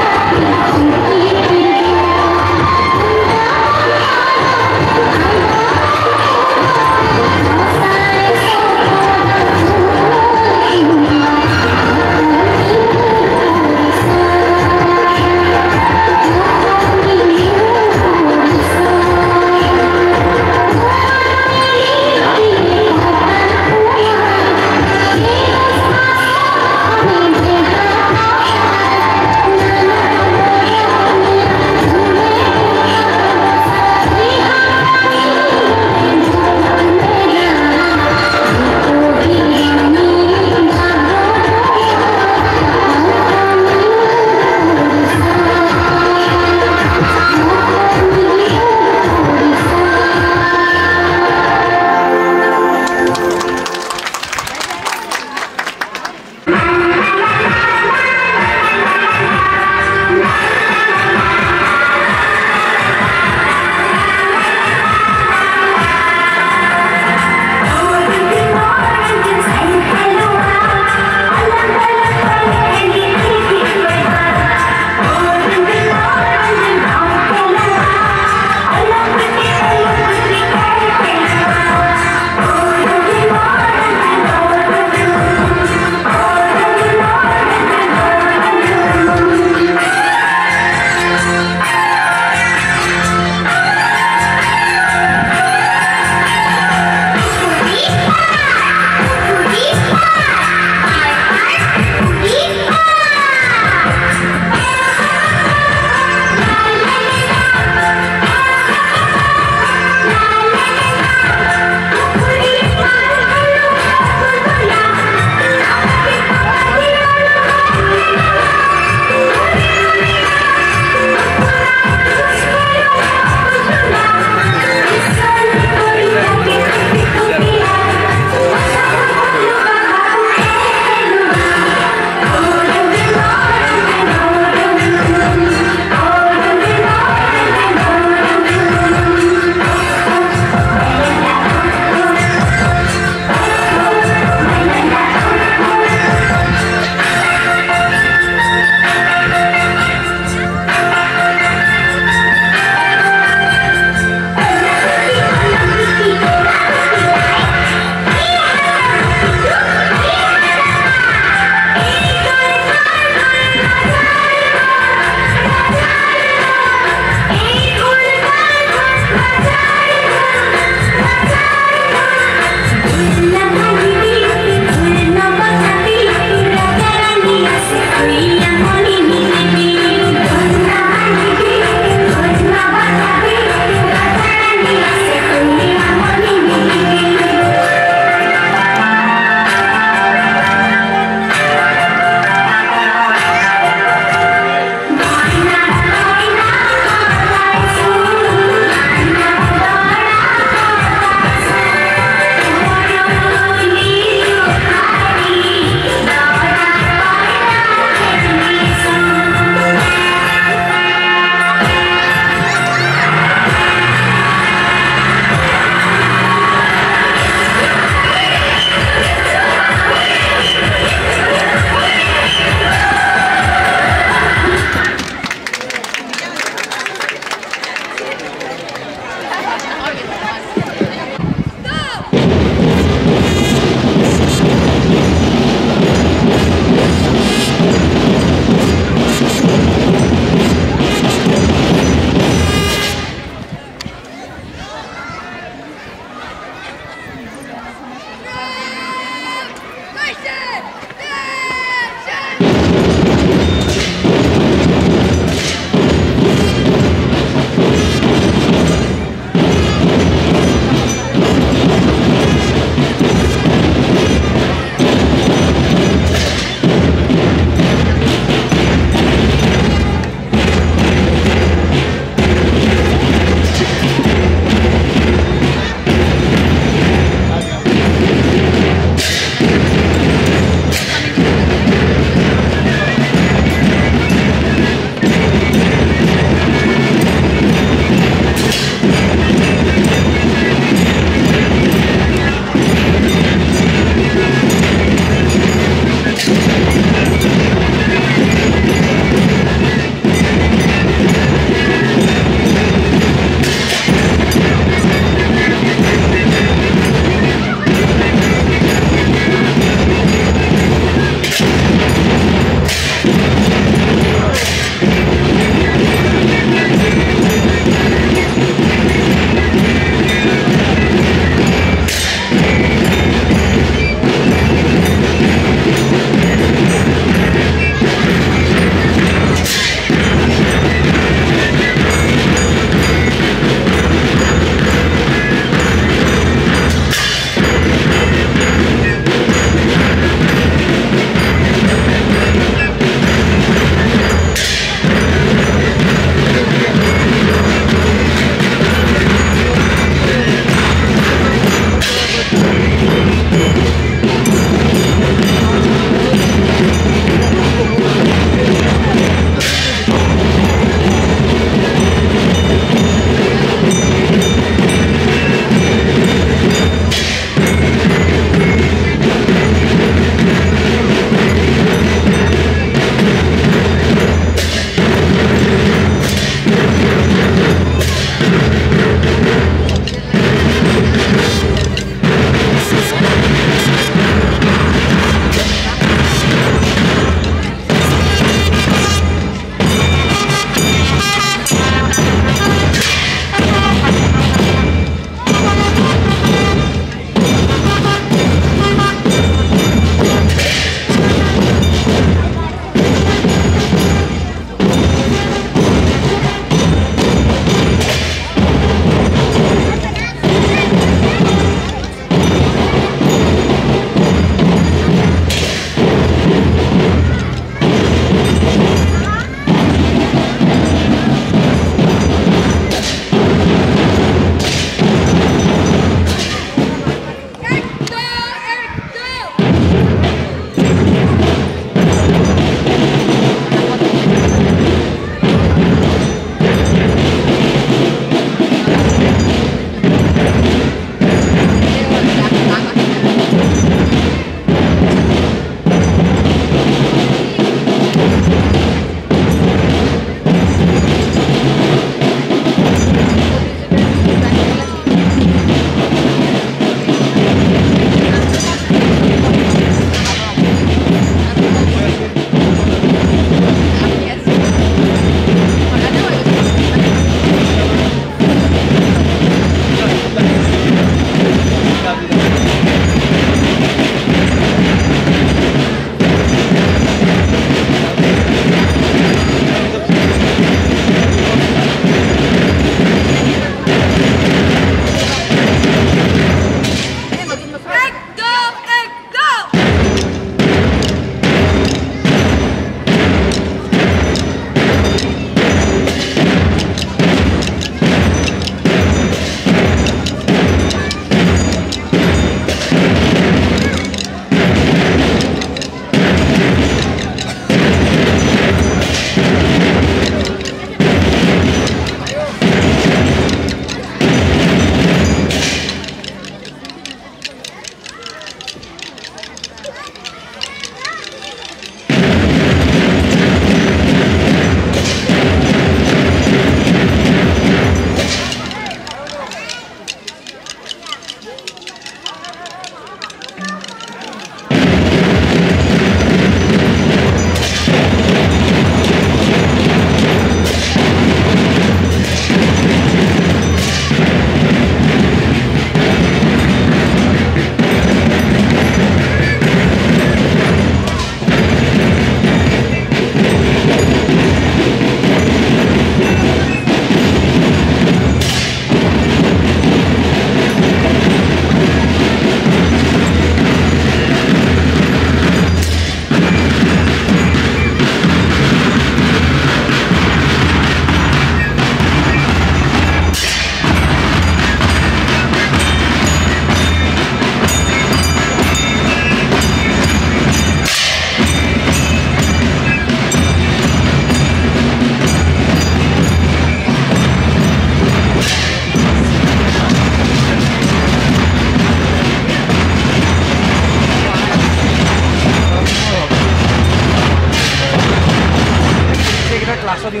শেষ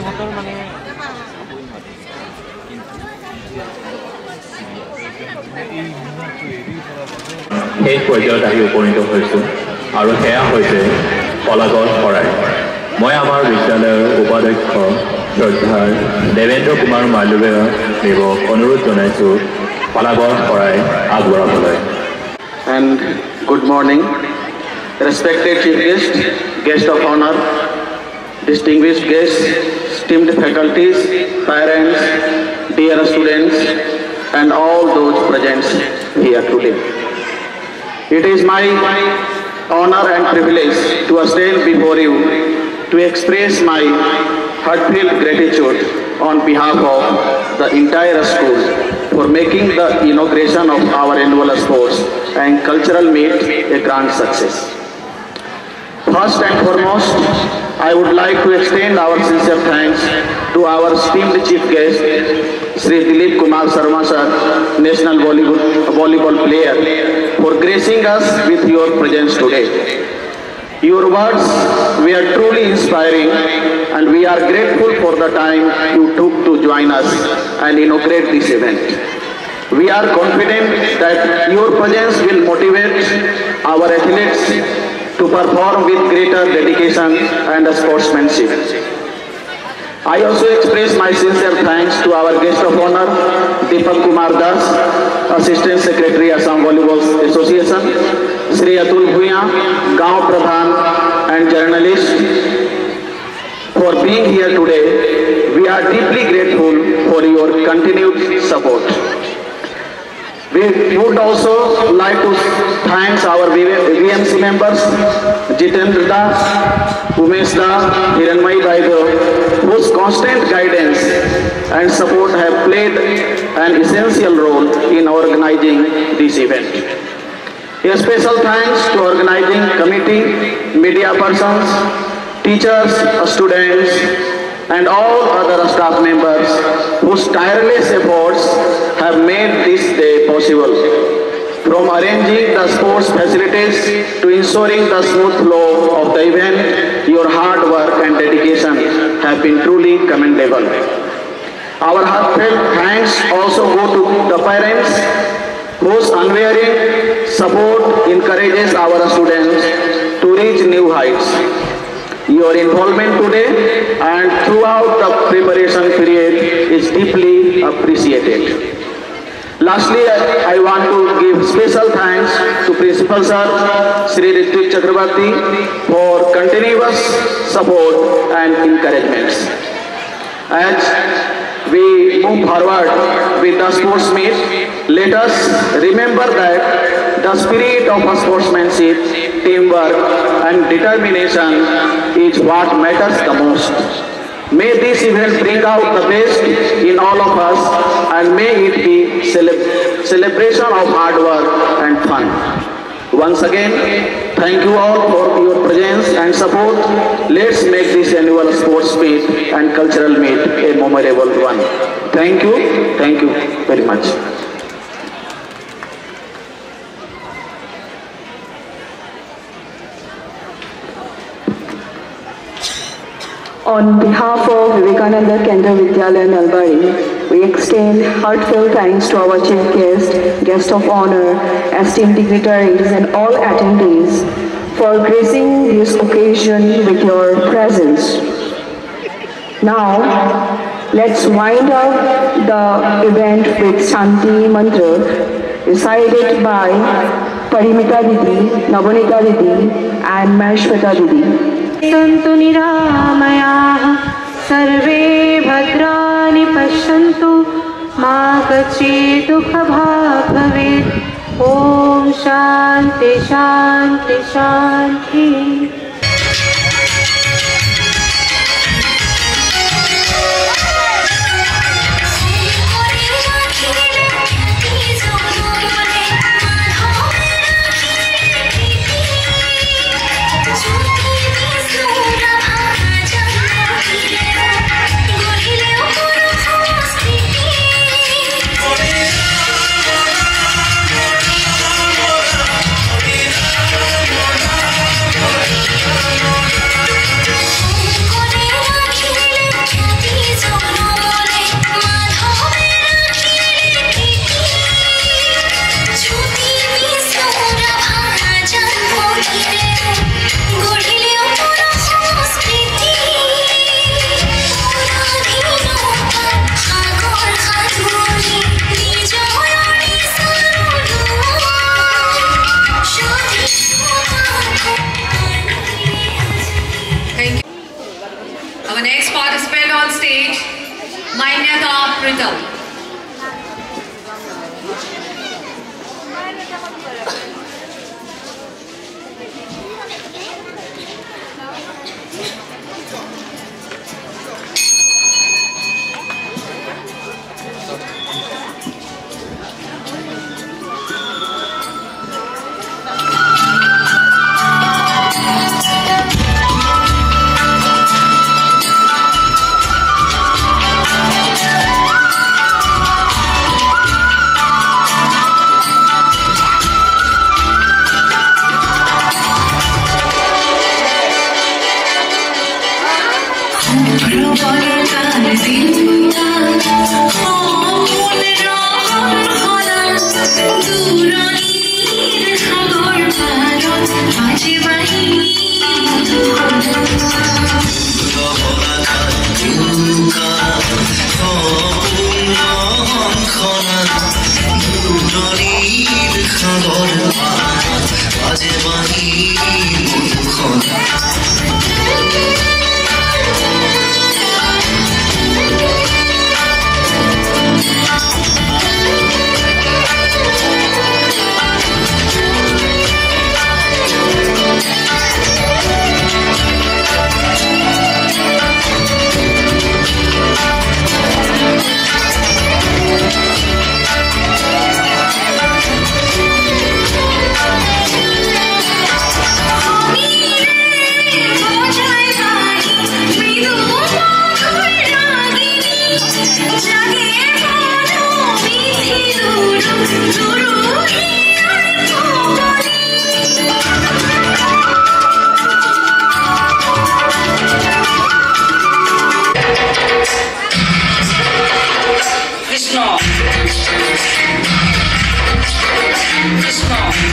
পৰ্যায়ত আহি উপনীত হৈছোঁ আৰু সেয়া হৈছে কলাগছ শৰাই। মই আমাৰ বিদ্যালয়ৰ উপাধ্যক্ষ শ্ৰদ্ধাৰ দেৱেন্দ্ৰ কুমাৰ মালব্যদেৱক অনুৰোধ জনাইছোঁ কলাগছ শৰাই আগবঢ়াবলৈ। And good morning, respected chief guest, guest of honor, distinguished guests, esteemed faculties, parents, dear students, and all those present here today. It is my honor and privilege to stand before you to express my heartfelt gratitude on behalf of the entire school for making the inauguration of our annual sports and cultural meet a grand success. First and foremost, I would like to extend our sincere thanks to our esteemed chief guest, Sri Dilip Kumar Sharma sir, national volleyball player, for gracing us with your presence today. Your words were truly inspiring, and we are grateful for the time you took to join us and inaugurate this event. We are confident that your presence will motivate our athletes to perform with greater dedication and sportsmanship. I also express my sincere thanks to our guest of honor, Deepak Kumar Das, Assistant Secretary, Assam Volleyball Association, Sri Atul Bhuya, Gaon Pradhan and journalist, for being here today. We are deeply grateful for your continued support. We would also like to thank our VMC members, Jitendra Da, Umesh Da, Hiranmai Baido, whose constant guidance and support have played an essential role in organizing this event. A special thanks to organizing committee, media persons, teachers, students, and all other staff members whose tireless efforts have made this day possible. From arranging the sports facilities to ensuring the smooth flow of the event, your hard work and dedication have been truly commendable. Our heartfelt thanks also go to the parents whose unwavering support encourages our students to reach new heights. Your involvement today and throughout the preparation period is deeply appreciated. Lastly, I want to give special thanks to Principal Sir, Sri Ritvik Chakrabarti, for continuous support and encouragements. As we move forward with the sports meet, let us remember that the spirit of sportsmanship, teamwork and determination is what matters the most. May this event bring out the best in all of us, and may it be celebration of hard work and fun. Once again, thank you all for your presence and support. Let's make this annual sports meet and cultural meet a memorable one. Thank you very much. On behalf of Vivekananda Kendra Vidyalaya Nalbari, we extend heartfelt thanks to our chief guest of honor, esteemed dignitaries and all attendees for gracing this occasion with your presence. Now, let's wind up the event with Shanti Mantra recited by Parimita Didi, Nabanita Didi and Maheshweta Didi. सन्तु निरामयाः सर्वे भद्राणि पश्यन्तु मा कश्चित् दुःखभाग् भवेत्। ॐ शान्ति शान्ति शान्ति। ভাৱনা দূৰণিৰ সাগৰ পাৰত বাজে বাঁহীৰ মধুসনা Bye.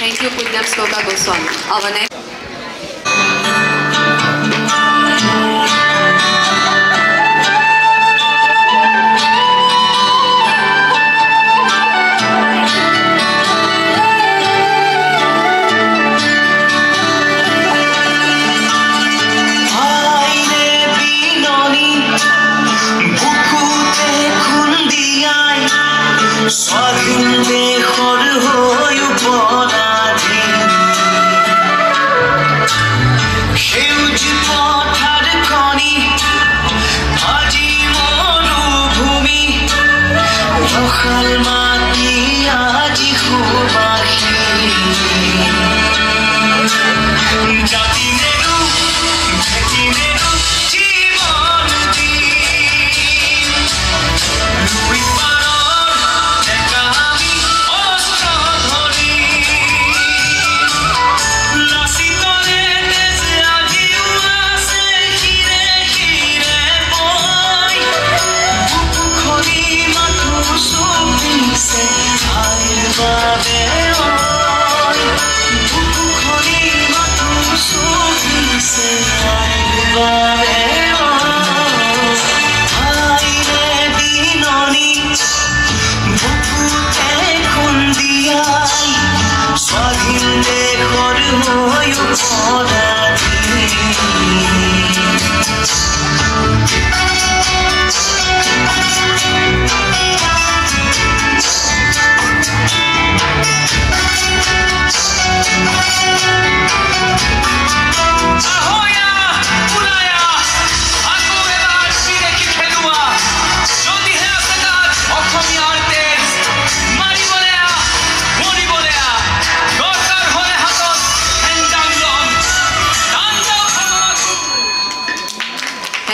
Thank you, Punyam Sloka Goswami. Our next. স্বাধীন দেশৰ হৈ উপৰাধীন সেউজ পথাৰ খনি আজি মৰুভূমি ৰসাল মাটি আজি সুবাসী জাতি নেৰু ভেটি নেৰু জীৱন দিন স্বাধীন দেশৰ হৈ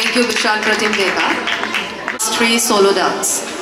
Thank you, Vishal Pratim Deva. 3 solo dance.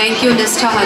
Thank you, Nistha Hajar.